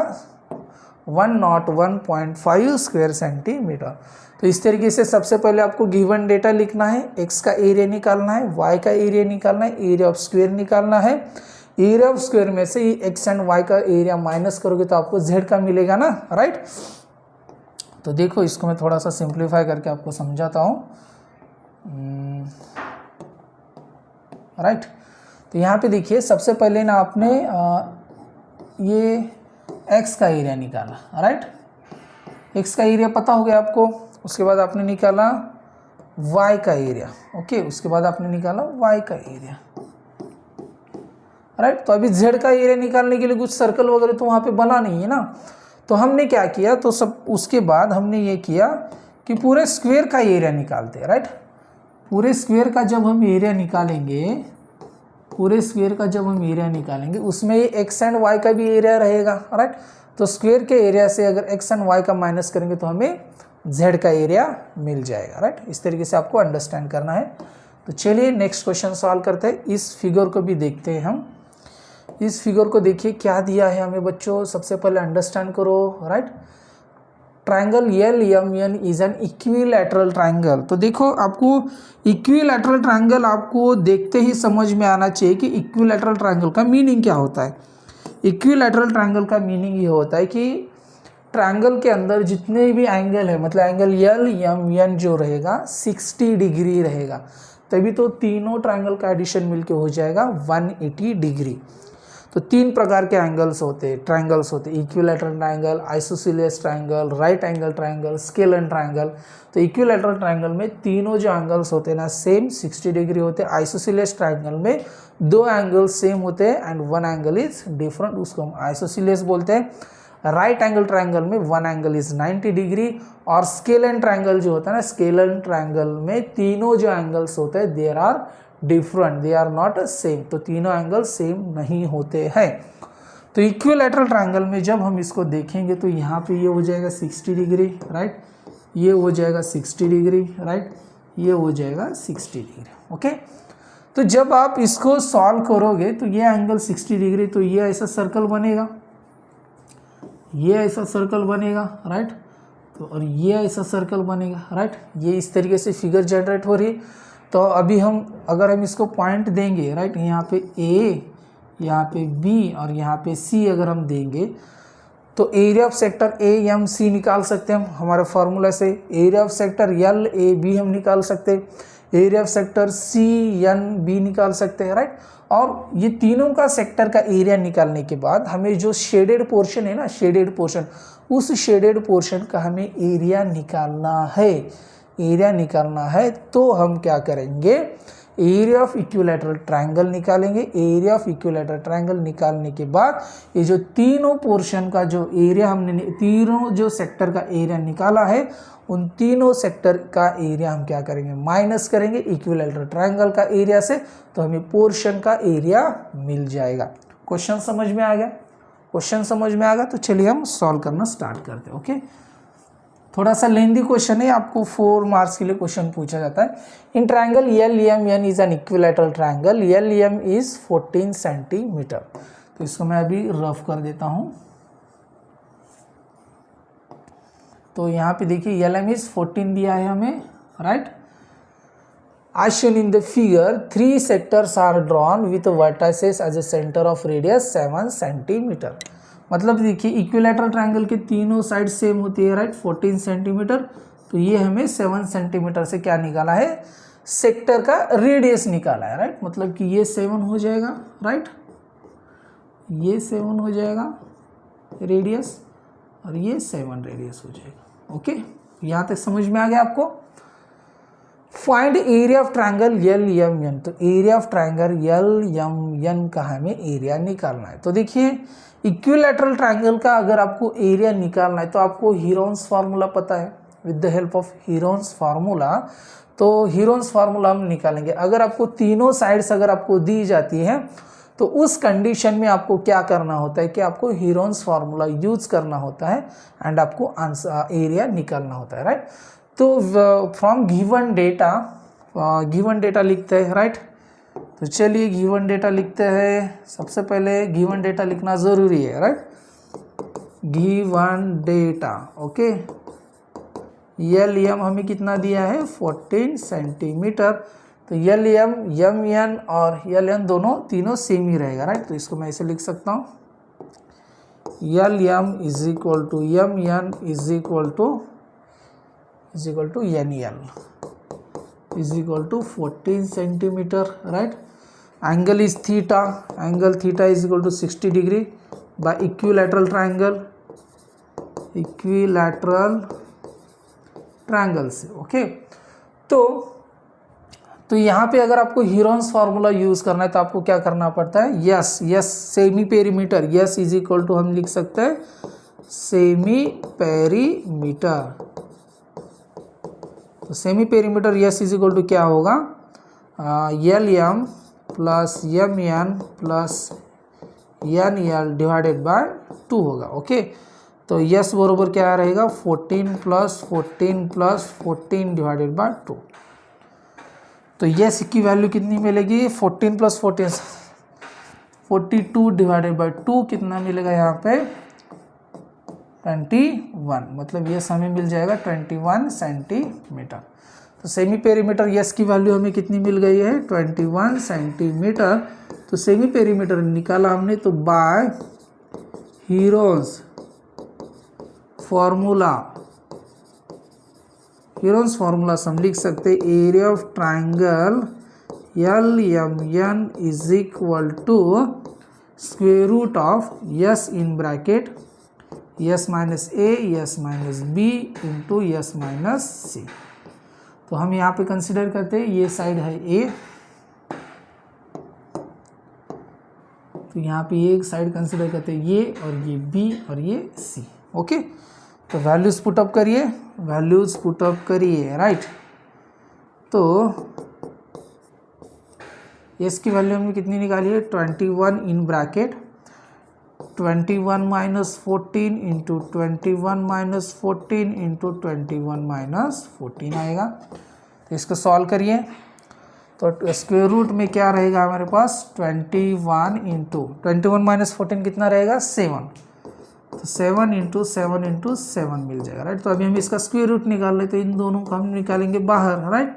101.5 स्क्वायर सेंटीमीटर। तो इस तरीके से सबसे पहले आपको गिवन डेटा लिखना है, x का एरिया निकालना है, y का एरिया निकालना है, एरिया ऑफ स्क्वायर निकालना है। एरिया ऑफ स्क्वायर में से x एंड y का एरिया माइनस करोगे तो आपको z का मिलेगा ना, राइट। तो देखो इसको मैं थोड़ा सा सिंप्लीफाई करके आपको समझाता हूँ, राइट। तो यहाँ पे देखिए सबसे पहले ना आपने ये x का एरिया निकाला, राइट। x का एरिया पता हो गया आपको, उसके बाद आपने निकाला y का एरिया, ओके, उसके बाद आपने निकाला y का एरिया, राइट। तो अभी z का एरिया निकालने के लिए कुछ सर्कल वगैरह तो वहाँ पे बना नहीं है ना, तो हमने क्या किया, तो सब उसके बाद हमने ये किया कि पूरे स्क्वायर का एरिया निकालते हैं, राइट। पूरे स्क्वायर का जब हम एरिया निकालेंगे, उसमें x एंड y का भी एरिया रहेगा, राइट। तो स्क्वायर के एरिया से अगर x एंड y का माइनस करेंगे तो हमें z का एरिया मिल जाएगा, राइट। इस तरीके से आपको अंडरस्टैंड करना है। तो चलिए नेक्स्ट क्वेश्चन सॉल्व करते हैं। इस फिगर को भी देखते हैं हम। इस फिगर को देखिए क्या दिया है हमें बच्चों, सबसे पहले अंडरस्टैंड करो, right. Triangle LMN is an equilateral triangle. तो देखो आपको इक्विलैटरल ट्राइंगल आपको देखते ही समझ में आना चाहिए कि इक्विलैटरल ट्राइंगल का मीनिंग क्या होता है। इक्विलैटरल ट्राइंगल का मीनिंग ये होता है कि ट्राइंगल के अंदर जितने भी एंगल है, मतलब एंगल LMN जो रहेगा 60 डिग्री रहेगा, तभी तो तीनों ट्राइंगल का एडिशन मिलके हो जाएगा 180 डिग्री। तो तीन प्रकार के एंगल्स होते हैं, ट्राइंगल्स होते हैं, equilateral triangle, isosceles triangle, right angle triangle, scalene triangle. तो इक्विलैटरल ट्राइंगल में तीनों जो एंगल्स होते हैं ना सेम 60 डिग्री होते हैं। आइसोसेलेस ट्राइंगल में दो एंगल्स सेम होते हैं and one angle is different, उसको हम आइसोसेलेस बोलते हैं। राइट एंगल ट्राइंगल में वन एंगल इज 90 डिग्री। और स्केलन ट्राइंगल जो होता है ना, स्केलन ट्राइंगल में तीनों जो एंगल्स होते हैं there are different, they are not same. तो तीनों एंगल सेम नहीं होते हैं। तो इक्विलैटरल ट्राइंगल में जब हम इसको देखेंगे तो यहाँ पे ये हो जाएगा 60 डिग्री, राइट, ये हो जाएगा 60 डिग्री, राइट, ये हो जाएगा 60 डिग्री, ओके। तो जब आप इसको सॉल्व करोगे तो ये एंगल 60 डिग्री, तो ये ऐसा सर्कल बनेगा, ये ऐसा सर्कल बनेगा, राइट। तो और ये ऐसा सर्कल बनेगा, राइट। ये इस तरीके से फिगर जनरेट हो रही है। तो अभी अगर हम इसको पॉइंट देंगे, राइट, यहाँ पे A, यहाँ पे B और यहाँ पे C अगर हम देंगे तो एरिया ऑफ सेक्टर AMC निकाल सकते हैं हम हमारे फार्मूला से। एरिया ऑफ सेक्टर LAB हम निकाल सकते हैं, एरिया ऑफ सेक्टर CNB निकाल सकते हैं, राइट। और ये तीनों का सेक्टर का एरिया निकालने के बाद हमें जो शेडेड पोर्शन है ना, शेडेड पोर्शन, उस शेडेड पोर्शन का हमें एरिया निकालना है। एरिया निकालना है तो हम क्या करेंगे, एरिया ऑफ इक्विलैटरल ट्रायंगल निकालेंगे। एरिया ऑफ इक्विलैटरल ट्रायंगल निकालने के बाद ये जो तीनों पोर्शन का जो एरिया हमने तीनों जो सेक्टर का एरिया निकाला है, उन तीनों सेक्टर का एरिया हम क्या करेंगे, माइनस करेंगे इक्विलैटरल ट्रायंगल का एरिया से, तो हमें पोर्शन का एरिया मिल जाएगा। क्वेश्चन समझ में आ गया? क्वेश्चन समझ में आ गया तो चलिए हम सॉल्व करना स्टार्ट करते हैं। ओके, थोड़ा सा लेंदी क्वेश्चन है, आपको 4 मार्क्स के लिए क्वेश्चन पूछा जाता है। In triangle LMN is an equilateral triangle, LM is 14 centimetre. तो इसको मैं अभी रफ कर देता हूं। तो यहाँ पे देखिए LM इज 14 दिया है हमें, right. As shown in the figure, 3 sectors are drawn with vertices as a center of radius 7 centimetre. मतलब देखिए इक्विलैटरल ट्रायंगल के तीनों साइड सेम होती है, राइट, 14 सेंटीमीटर। तो ये हमें 7 सेंटीमीटर से क्या निकाला है, सेक्टर का रेडियस निकाला है, राइट। मतलब कि ये 7 हो जाएगा, राइट, ये 7 हो जाएगा रेडियस और ये 7 रेडियस हो जाएगा। ओके, यहाँ तक समझ में आ गया आपको? Find area of triangle LMN। तो एरिया ऑफ ट्रायंगल LMN का हमें एरिया निकालना है। तो देखिए इक्विलैटरल ट्रायंगल का अगर आपको एरिया निकालना है तो आपको हीरोन्स फार्मूला पता है। With the help of Heron's formula, तो हीरोन्स फार्मूला हम निकालेंगे। अगर आपको तीनों साइड्स अगर आपको दी जाती है तो उस कंडीशन में आपको क्या करना होता है कि आपको हीरोन्स फार्मूला यूज करना होता है एंड आपको आंसर एरिया निकालना होता है, राइट। तो फ्रॉम गिवन डेटा लिखते हैं, राइट। तो चलिए गिवन डेटा लिखते हैं। सबसे पहले गिवन डेटा लिखना ज़रूरी है, right. Given data, okay. LM हमें कितना दिया है, 14 सेंटीमीटर। तो LM, MN और LN दोनों तीनों सेम ही रहेगा, राइट। तो इसको मैं ऐसे लिख सकता हूँ, LM is equal to MN is equal to NL is equal to 14 centimetre, right. Angle is theta, angle theta is equal to 60 degree by equilateral triangle से। ओके, तो यहाँ पे अगर आपको हीरोन्स फार्मूला यूज़ करना है तो आपको क्या करना पड़ता है, S semi perimeter, S is equal to हम लिख सकते हैं सेमी पेरीमीटर। तो semi perimeter S is equal to क्या होगा, LM plus MN plus NL divided by 2 होगा। ओके, तो यस बरोबर क्या रहेगा, 14 प्लस 14 प्लस 14 डिवाइडेड बाय 2। तो यस की वैल्यू कितनी मिलेगी, 14 प्लस 14 42 डिवाइडेड बाय 2 कितना मिलेगा यहाँ पे 21। मतलब यस हमें मिल जाएगा 21 सेंटीमीटर। तो सेमी पेरीमीटर यस की वैल्यू हमें कितनी मिल गई है, 21 सेंटीमीटर। तो सेमी पेरीमीटर निकाला हमने, तो बाय हीरोन्स फार्मूला हम लिख सकते area of triangle LMN is equal to square root of S in bracket S minus A S minus B into S minus C. तो हम यहाँ पे कंसिडर करते हैं ये साइड है ए, तो यहाँ पे एक साइड कंसिडर करते हैं ये, और ये बी और ये सी। ओके, तो वैल्यूज पुटअप करिए, राइट। तो इसकी वैल्यू हमने कितनी निकाली है, 21 in bracket 21 minus 14 into 21 minus 14 into 21 minus 14 आएगा। तो इसको सॉल्व करिए, तो स्क्वायर रूट में क्या रहेगा हमारे पास 21 इंटू 21 माइनस 14 कितना रहेगा 7। तो 7 इंटू 7 इंटू 7 मिल जाएगा, राइट। तो अभी हम इसका स्क्वायर रूट निकाल लेते हैं, इन दोनों को हम निकालेंगे बाहर, राइट।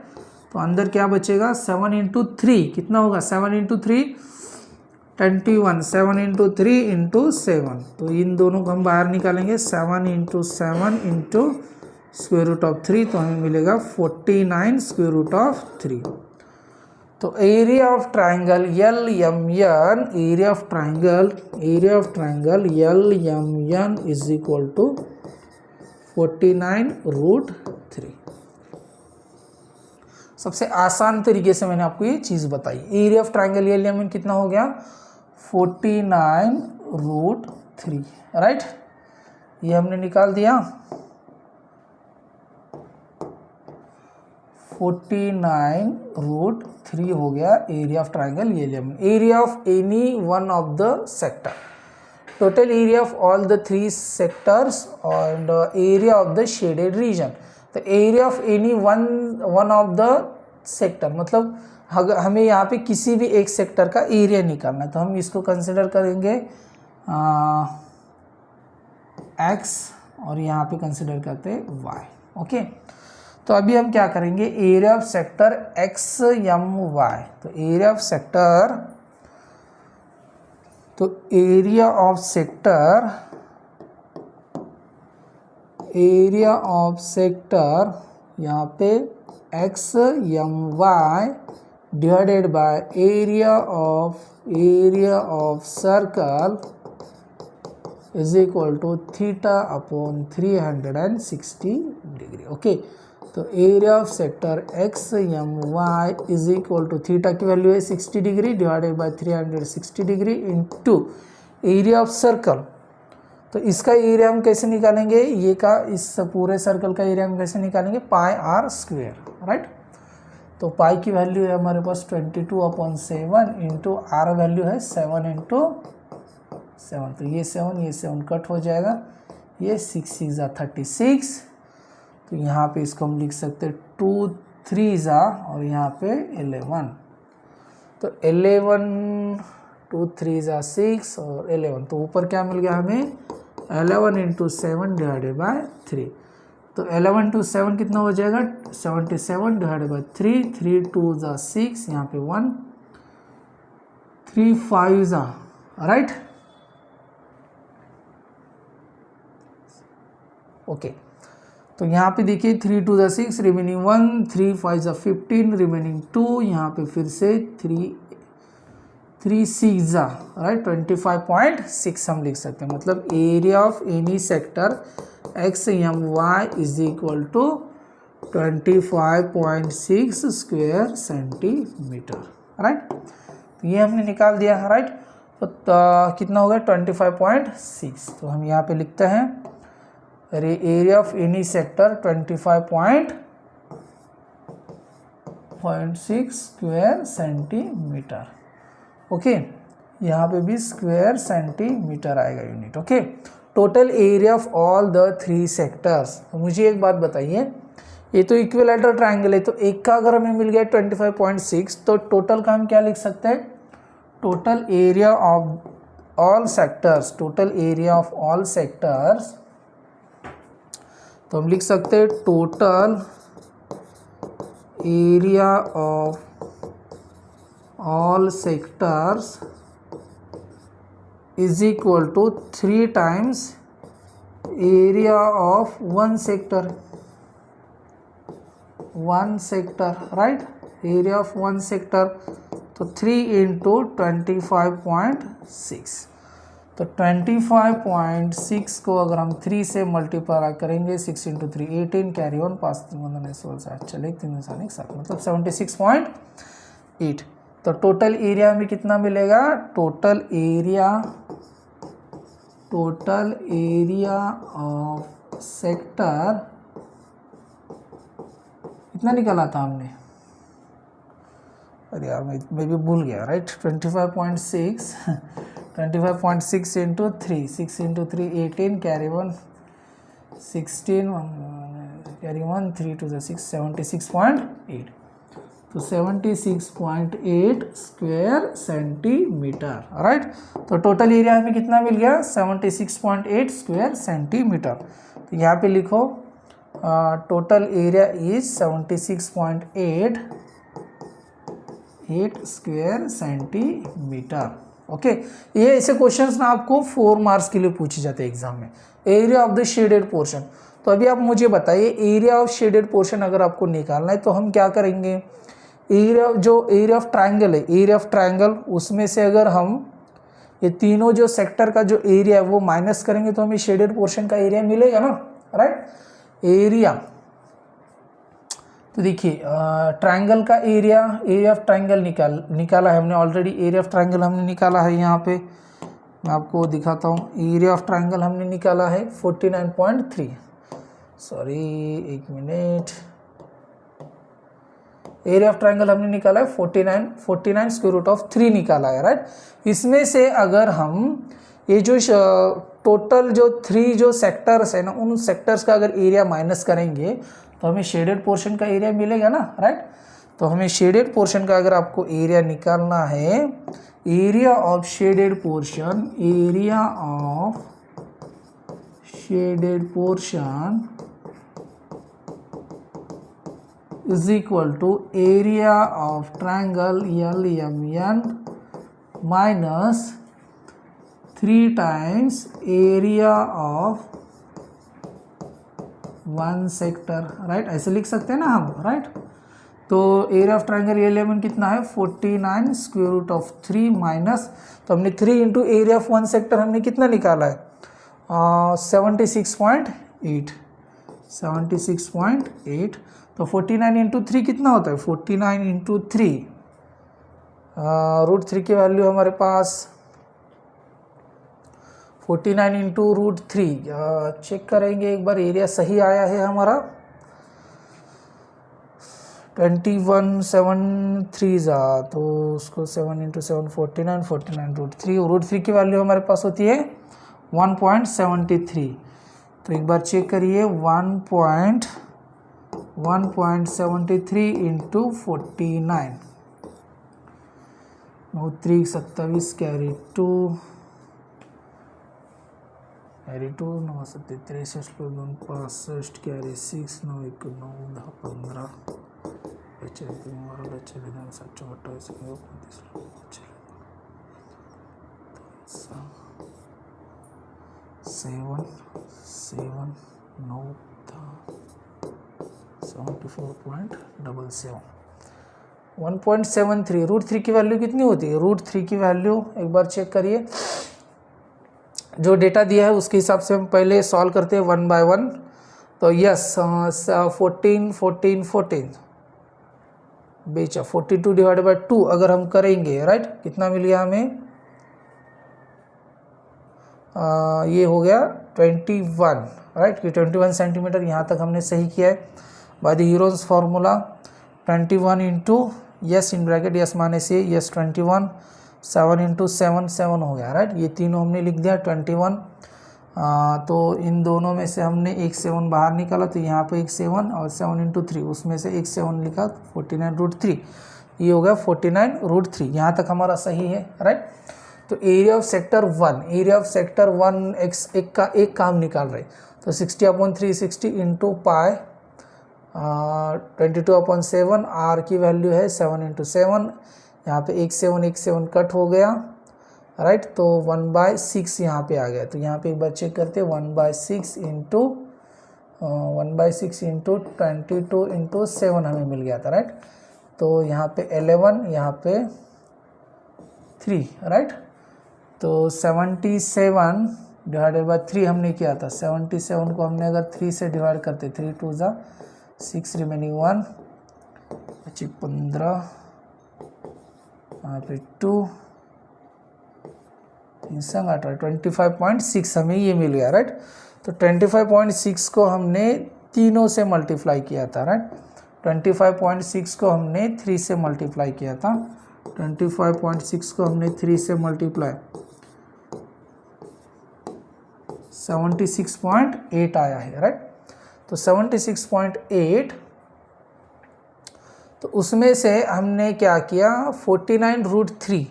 तो अंदर क्या बचेगा 7 इंटू 3 कितना होगा 7 इंटू 3 21, 7 इंटू 3 इंटू 7। तो इन दोनों को हम बाहर निकालेंगे 7 into 7 into square root of 3, तो हमें मिलेगा 49 स्क्वायर रूट ऑफ 3। तो area of triangle LMN, area of triangle LMN is equal to 49 root 3। सबसे आसान तरीके से मैंने आपको ये चीज़ बताई। एरिया ऑफ ट्राइंगल एलिमेंट कितना हो गया 49√3, राइट, ये हमने निकाल दिया 49√3 हो गया area of triangle L M N. Area of any one of the sector, total area of all the 3 sectors and area of the shaded region. तो area of any one of the sector मतलब अगर हमें यहाँ पे किसी भी एक सेक्टर का एरिया निकालना है तो हम इसको कंसिडर करेंगे x और यहाँ पे कंसिडर करते हैं y। ओके, तो अभी हम क्या करेंगे, area of sector x m y। तो एरिया ऑफ सेक्टर, तो एरिया ऑफ सेक्टर यहाँ पे x m y divided by area of circle is equal to theta upon 360 degree. Okay, तो area of sector X M Y is equal to theta की value है 60 degree divided by 360 degree into area of circle. तो इसका area हम कैसे निकालेंगे, ये का इस पूरे सर्कल का एरिया हम कैसे निकालेंगे, पाई आर स्क्वेयर, राइट। तो पाई की वैल्यू है हमारे पास 22/7 इंटू आर वैल्यू है 7 इंटू 7। तो ये 7 कट हो जाएगा, ये 6 6 36। तो यहाँ पे इसको हम लिख सकते हैं 2 3 और यहाँ पे 11। तो 11 2 3 6 और 11, तो ऊपर क्या मिल गया हमें 11 इंटू 7 डिवाइडेड बाय 3। तो 11 टू 7 कितना हो जाएगा 77 डिवाइडेड बाय 3, 3 2 6, यहाँ पे 1 3 5 राइट। ओके, तो यहाँ पे देखिए 3 2 6 रिमेनिंग 1, 3 5 15 रिमेनिंग 2, यहाँ पे फिर से 3 6 राइट 25.6 हम लिख सकते हैं। मतलब area of any sector X M Y is equal to 25.6 square centimetre, right. तो ये हमने निकाल दिया, राइट। तो कितना हो गया 25.6। तो हम यहाँ पे लिखते हैं area of any sector 25.6 square centimetre. Okay, यहाँ पे भी स्क्वायर सेंटीमीटर आएगा unit. Okay, total area of all the 3 sectors. तो मुझे एक बात बताइए, ये तो इक्विलैटरल ट्रायंगल है, तो एक का अगर हमें मिल गया 25.6 तो टोटल का हम क्या लिख सकते हैं, total area of all sectors, total area of all sectors. तो हम लिख सकते हैं total area of all sectors is equal to 3 times area of one sector, right, area of one sector। तो 3 into 25.6। तो 25.6 को अगर हम 3 से मल्टीप्लाई करेंगे, 6 into 3 18, कैरी ऑन 5 3 16 चले 3 7 मतलब 76.8। तो टोटल एरिया में कितना मिलेगा, टोटल एरिया ऑफ सेक्टर कितना निकाला था हमने, अरे यार मैं भी भूल गया, right. 25.6 into 3, 6 into 3 18, carry 1 16, carry 1 3 2 6, 76.8। तो 76.8 स्क्वायर सेंटीमीटर, राइट। तो टोटल एरिया हमें कितना मिल गया 76.8 स्क्वायर सेंटीमीटर। तो यहाँ पे लिखो total area is 76.8 square centimetre. Okay, ये ऐसे क्वेश्चंस ना आपको 4 मार्क्स के लिए पूछे जाते हैं एग्जाम में। Area of the shaded portion. तो अभी आप मुझे बताइए, एरिया ऑफ शेडेड पोर्शन अगर आपको निकालना है तो हम क्या करेंगे, एरिया ऑफ ट्रायंगल है, एरिया ऑफ ट्रायंगल, उसमें से अगर हम ये तीनों जो सेक्टर का जो एरिया है वो माइनस करेंगे तो हमें शेडेड पोर्शन का एरिया मिलेगा ना, राइट। एरिया, तो देखिए ट्रायंगल का एरिया ऑफ ट्रायंगल निकाला है हमने ऑलरेडी। एरिया ऑफ ट्रायंगल हमने निकाला है, यहाँ पे मैं आपको दिखाता हूँ। एरिया ऑफ ट्रायंगल हमने निकाला है 49.3, सॉरी एक मिनट, एरिया ऑफ ट्रायंगल हमने निकाला है 49 स्क्वायर रूट ऑफ 3 निकाला है, राइट। इसमें से अगर हम ये जो टोटल जो 3 जो सेक्टर्स है ना, उन सेक्टर्स का अगर एरिया माइनस करेंगे तो हमें शेडेड पोर्शन का एरिया मिलेगा ना, राइट। तो हमें शेडेड पोर्शन का अगर आपको एरिया निकालना है, area of shaded portion, area of shaded portion is equal to area of triangle LMN minus 3 times area of one sector, right. ऐसे लिख सकते हैं ना हम, राइट। तो एरिया ऑफ ट्रायंगल LMN कितना है 49 स्क्वायर रूट ऑफ 3 माइनस, तो हमने 3 into area of one sector हमने कितना निकाला है 76.8। तो 49 इंटू 3 कितना होता है 49 इंटू 3 रूट 3 की वैल्यू हमारे पास 49 इंटू रूट 3, चेक करेंगे एक बार एरिया सही आया है हमारा 2173 तो उसको 7 इंटू 7 49 रूट 3 की वैल्यू हमारे पास होती है 1.73। तो एक बार चेक करिए 1.73 इंटू 49, 9 3 27 कैरी 2 9 7 63 65 कैरी 6 9 1 9 10 15 7 9 74.77 1.73 रूट 3 की वैल्यू कितनी होती है, रूट 3 की वैल्यू एक बार चेक करिए। जो डेटा दिया है उसके हिसाब से हम पहले सॉल्व करते हैं 1 बाय 1। तो यस 14 बेचा 42 डिवाइडेड बाय 2 अगर हम करेंगे, राइट, कितना मिल गया हमें ये हो गया 21, राइट, कि 21 सेंटीमीटर। यहाँ तक हमने सही किया है by the heroes formula 21 into yes in bracket S minus A yes 21 7 into 7 हो गया, राइट। ये तीनों हमने लिख दिया 21। तो इन दोनों में से हमने एक 7 बाहर निकाला, तो यहाँ पे एक 7 और 7 इंटू 3 उसमें से एक 7 लिखा 49 रूट 3, ये हो गया 49 रूट 3। यहाँ तक हमारा सही है, राइट। तो area of sector 1, area of sector 1 एक काम निकाल रहे, तो 60/360 इंटू पाई 22/7 आर की वैल्यू है 7 इंटू 7, यहाँ पे एक 7 कट हो गया, राइट। तो 1/6 यहाँ पे आ गया। तो यहाँ पे एक बार चेक करते हैं 1/6 इंटू 22 इंटू 7 हमें मिल गया था, राइट। तो यहाँ पे 11, यहाँ पे 3, राइट। तो 77 डिवाइडेड बाय 3 हमने किया था। 77 को हमने अगर 3 से डिवाइड करते 3 2 ज़ा 6 रिमेनिंग 1 बची 15, यहाँ पे 2 3 संग 18 25.6 हमें ये मिल गया, राइट। तो 25.6 को हमने तीनों से मल्टीप्लाई किया था, राइट। 25.6 को हमने 3 से मल्टीप्लाई किया था, 25.6 को हमने 3 से मल्टीप्लाई 76.8 आया है, राइट। तो 76.8, तो उसमें से हमने क्या किया 49 रूट 3,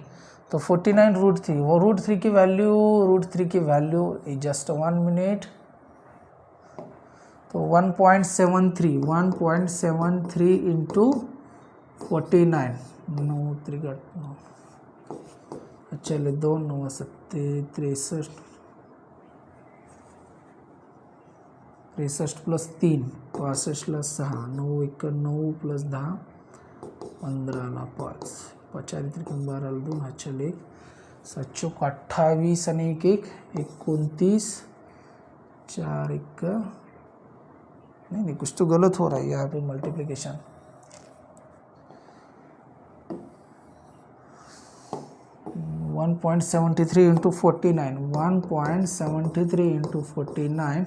तो 49 रूट 3 वो रूट 3 की वैल्यू जस्ट 1 मिनट, तो 1.73 इंटू 49 9 3 चले 2 9 7 63 प्लस 3 65 प्लस 6 9 1 9 प्लस 10 15 5 45 12 2 चले 7 28 आणि 1 29 4 1 नहीं कुछ तो गलत हो रहा है यहाँ पे मल्टीप्लिकेशन 1.73 इंटू 49, 1.73 इंटू 49,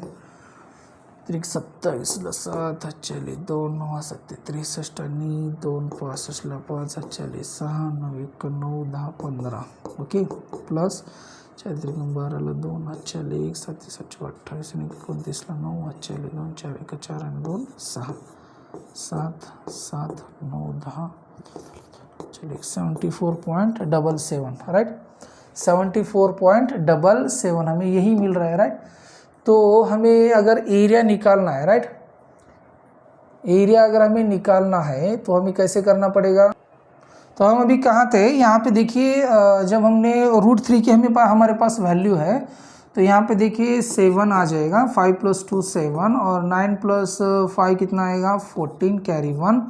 27 7 चलिए 2 9 7 63 आणि 2 65 5 चलिए 6 9 1 9 10 15 ओके प्लस 4 12 2 चलिए 1 7 7 28 आणि 29 9 चलिए 2 4 1 4 आणि 2 6 7 7 9 10 चलिए 74.77 राइट, 74.77 हमें यही मिल रहा है राइट। तो हमें अगर एरिया निकालना है राइट, एरिया अगर हमें निकालना है तो हमें कैसे करना पड़ेगा। तो हम अभी कहाँ थे, यहाँ पे देखिए जब हमने √3 की हमारे पास वैल्यू है तो यहाँ पे देखिए 7 आ जाएगा, 5 + 2 7 और 9 + 5 कितना आएगा 14 कैरी 1,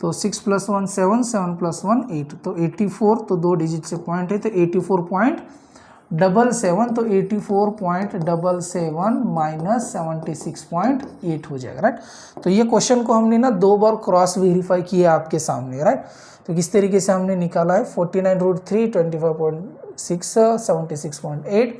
तो 6 + 1 7 7 + 1 8, तो 84, तो 2 डिजिट से पॉइंट है तो 84.77, तो 84.77 माइनस 76.8 हो जाएगा राइट। तो ये क्वेश्चन को हमने ना 2 बार क्रॉस वेरीफाई किया आपके सामने राइट। तो किस तरीके से हमने निकाला है 49√3 25.6 76.8,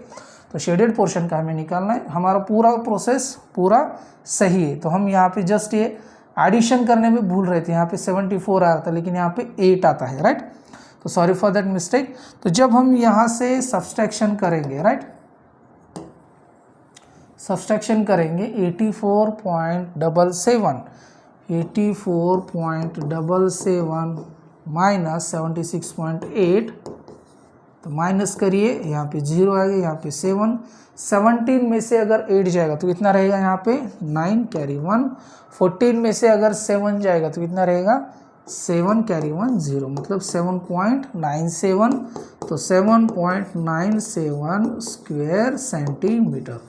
तो शेडेड पोर्शन का हमें निकालना है। हमारा पूरा प्रोसेस पूरा सही है, तो हम यहाँ पे जस्ट ये एडिशन करने में भूल रहे थे, यहाँ पे 74 आ रहा था लेकिन यहाँ पे 8 आता है राइट। तो सॉरी फॉर दैट मिस्टेक। तो जब हम यहाँ से सब्सट्रैक्शन करेंगे राइट, सब्सट्रैक्शन करेंगे 84.77 माइनस 76.8, तो माइनस करिए, यहाँ पे 0 आएगा, यहाँ पे 7, 17 में से अगर 8 जाएगा तो कितना रहेगा यहाँ पे 9 कैरी 1, 14 में से अगर 7 जाएगा तो कितना रहेगा 7 कैरी 1 0, मतलब 7.97, तो 7.97 स्क्वायर सेंटीमीटर।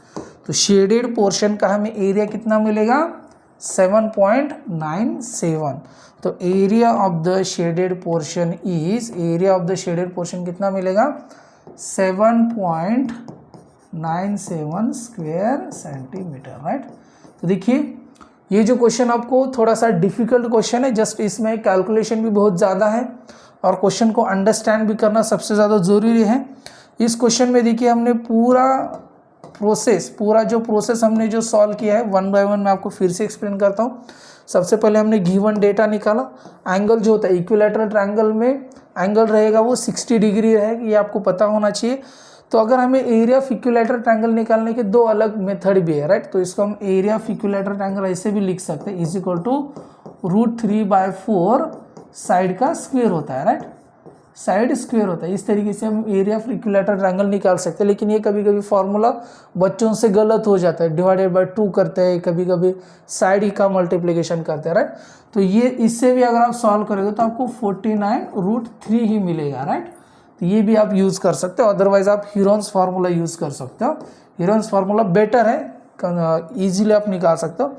तो शेडेड पोर्शन का हमें एरिया कितना मिलेगा 7.97, तो area of the shaded portion is, area of the shaded portion कितना मिलेगा 7.97 स्क्वायर सेंटीमीटर राइट। तो देखिए ये जो क्वेश्चन आपको थोड़ा सा डिफिकल्ट क्वेश्चन है, जस्ट इसमें कैलकुलेशन भी बहुत ज़्यादा है और क्वेश्चन को अंडरस्टैंड भी करना सबसे ज़्यादा ज़रूरी है। इस क्वेश्चन में देखिए हमने पूरा जो प्रोसेस हमने जो सॉल्व किया है 1 बाय 1 मैं आपको फिर से एक्सप्लेन करता हूँ। सबसे पहले हमने गिवन डेटा निकाला, एंगल जो होता है इक्विलैटरल ट्रायंगल में एंगल रहेगा वो 60 डिग्री रहेगा, ये आपको पता होना चाहिए। तो अगर हमें एरिया ऑफ इक्विलैटरल ट्रायंगल निकालने के 2 अलग मेथड भी है राइट, तो इसको हम एरिया ऑफ इक्विलैटरल ट्रायंगल ऐसे भी लिख सकते हैं इज इक्वल टू √3/4 साइड का स्क्वायर होता है राइट, साइड स्क्वायर होता है। इस तरीके से हम एरिया ऑफ इक्विलैटरल ट्रायंगल निकाल सकते हैं, लेकिन ये कभी कभी फॉर्मूला बच्चों से गलत हो जाता है, /2 करते हैं, कभी कभी साइड ही का मल्टीप्लिकेशन करते हैं राइट। तो ये इससे भी अगर आप सॉल्व करोगे तो आपको 49√3 ही मिलेगा राइट। तो ये भी आप यूज़ कर सकते हो, अदरवाइज आप हीरोन्स फार्मूला यूज़ कर सकते हो। हीरोन्स फार्मूला बेटर है, इजीली आप निकाल सकते हो।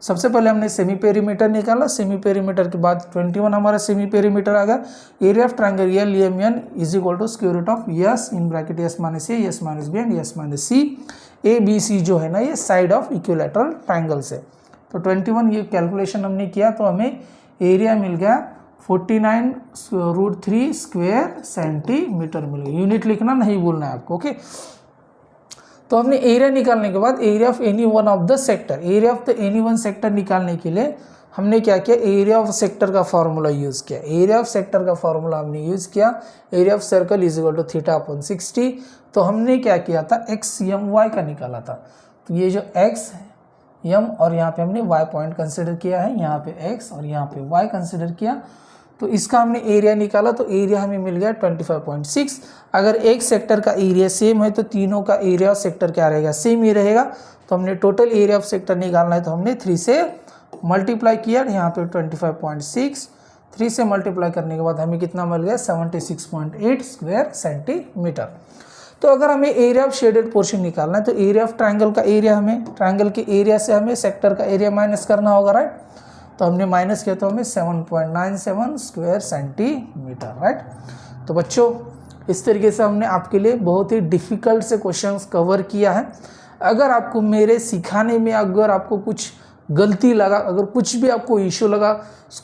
सबसे पहले हमने सेमी पेरीमीटर निकाला, सेमी पेरीमीटर के बाद 21 हमारा सेमी पेरीमीटर आ गया। Area of triangle LMN is equal to square root of S in bracket S - A S - B and S - C। ABC जो है ना ये साइड ऑफ इक्विलैटरल ट्रायंगल से। तो 21 ये कैलकुलेशन हमने किया तो हमें एरिया मिल गया 49√3 स्क्वायर सेंटीमीटर मिल गया। यूनिट लिखना नहीं भूलना है आपको ओके। तो हमने एरिया निकालने के बाद area of any one of the sector, area of the any one sector निकालने के लिए हमने क्या किया, एरिया ऑफ सेक्टर का फॉर्मूला यूज़ किया। एरिया ऑफ सेक्टर का फॉर्मूला हमने यूज़ किया, area of circle is equal to θ/60। तो हमने क्या किया था XMY का निकाला था। तो ये जो XM और यहाँ पे हमने Y पॉइंट कंसिडर किया है, यहाँ पे X और यहाँ पे Y कंसिडर किया, तो इसका हमने एरिया निकाला। तो एरिया हमें मिल गया 25.6। अगर एक सेक्टर का एरिया सेम है तो तीनों का एरिया ऑफ सेक्टर क्या रहेगा, सेम ही रहेगा। तो हमने टोटल एरिया ऑफ सेक्टर निकालना है तो हमने 3 से मल्टीप्लाई किया, यहाँ पे 25.6, 3 से मल्टीप्लाई करने के बाद हमें कितना मिल गया 76.8 स्क्वायर सेंटीमीटर। तो अगर हमें एरिया ऑफ शेडेड पोर्शन निकालना है तो एरिया ऑफ ट्रायंगल का एरिया, हमें ट्रायंगल के एरिया से हमें सेक्टर का एरिया माइनस करना होगा राइट। तो हमने माइनस किया तो हमें 7.97 स्क्वायर सेंटीमीटर राइट। तो बच्चों इस तरीके से हमने आपके लिए बहुत ही डिफ़िकल्ट से क्वेश्चंस कवर किया है। अगर आपको मेरे सिखाने में अगर आपको कुछ गलती लगा, अगर कुछ भी आपको इशू लगा,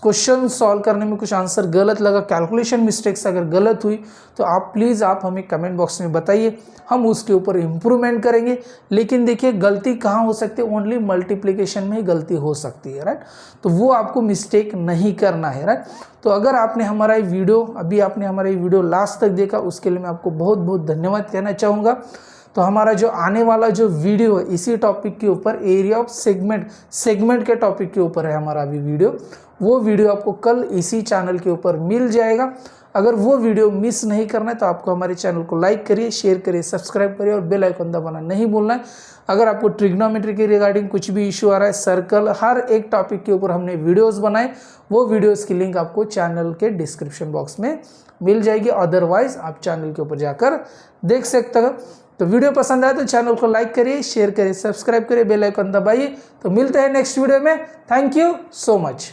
क्वेश्चन सॉल्व करने में कुछ आंसर गलत लगा, कैलकुलेशन मिस्टेक्स अगर गलत हुई, तो आप प्लीज़ आप हमें कमेंट बॉक्स में बताइए, हम उसके ऊपर इम्प्रूवमेंट करेंगे। लेकिन देखिए गलती कहाँ हो सकती है, ओनली मल्टीप्लिकेशन में ही गलती हो सकती है, राइट। तो वो आपको मिस्टेक नहीं करना है, राइट। तो अगर आपने हमारा ये वीडियो लास्ट तक देखा, उसके लिए मैं आपको बहुत बहुत धन्यवाद कहना चाहूँगा। तो हमारा जो आने वाला जो वीडियो है इसी टॉपिक के ऊपर, एरिया ऑफ सेगमेंट के टॉपिक के ऊपर है हमारा अभी वीडियो। वो वीडियो आपको कल इसी चैनल के ऊपर मिल जाएगा। अगर वो वीडियो मिस नहीं करना है तो आपको हमारे चैनल को लाइक करिए, शेयर करिए, सब्सक्राइब करिए और बेल आइकन दबाना नहीं भूलना है। अगर आपको ट्रिग्नोमेट्री के रिगार्डिंग कुछ भी इशू आ रहा है, सर्कल, हर एक टॉपिक के ऊपर हमने वीडियोस बनाए, वो वीडियोस की लिंक आपको चैनल के डिस्क्रिप्शन बॉक्स में मिल जाएगी। अदरवाइज आप चैनल के ऊपर जाकर देख सकते हो। तो वीडियो पसंद आए तो चैनल को लाइक करिए, शेयर करिए, सब्सक्राइब करिए, बेल आइकन दबाइए। तो मिलते हैं नेक्स्ट वीडियो में। Thank you so much.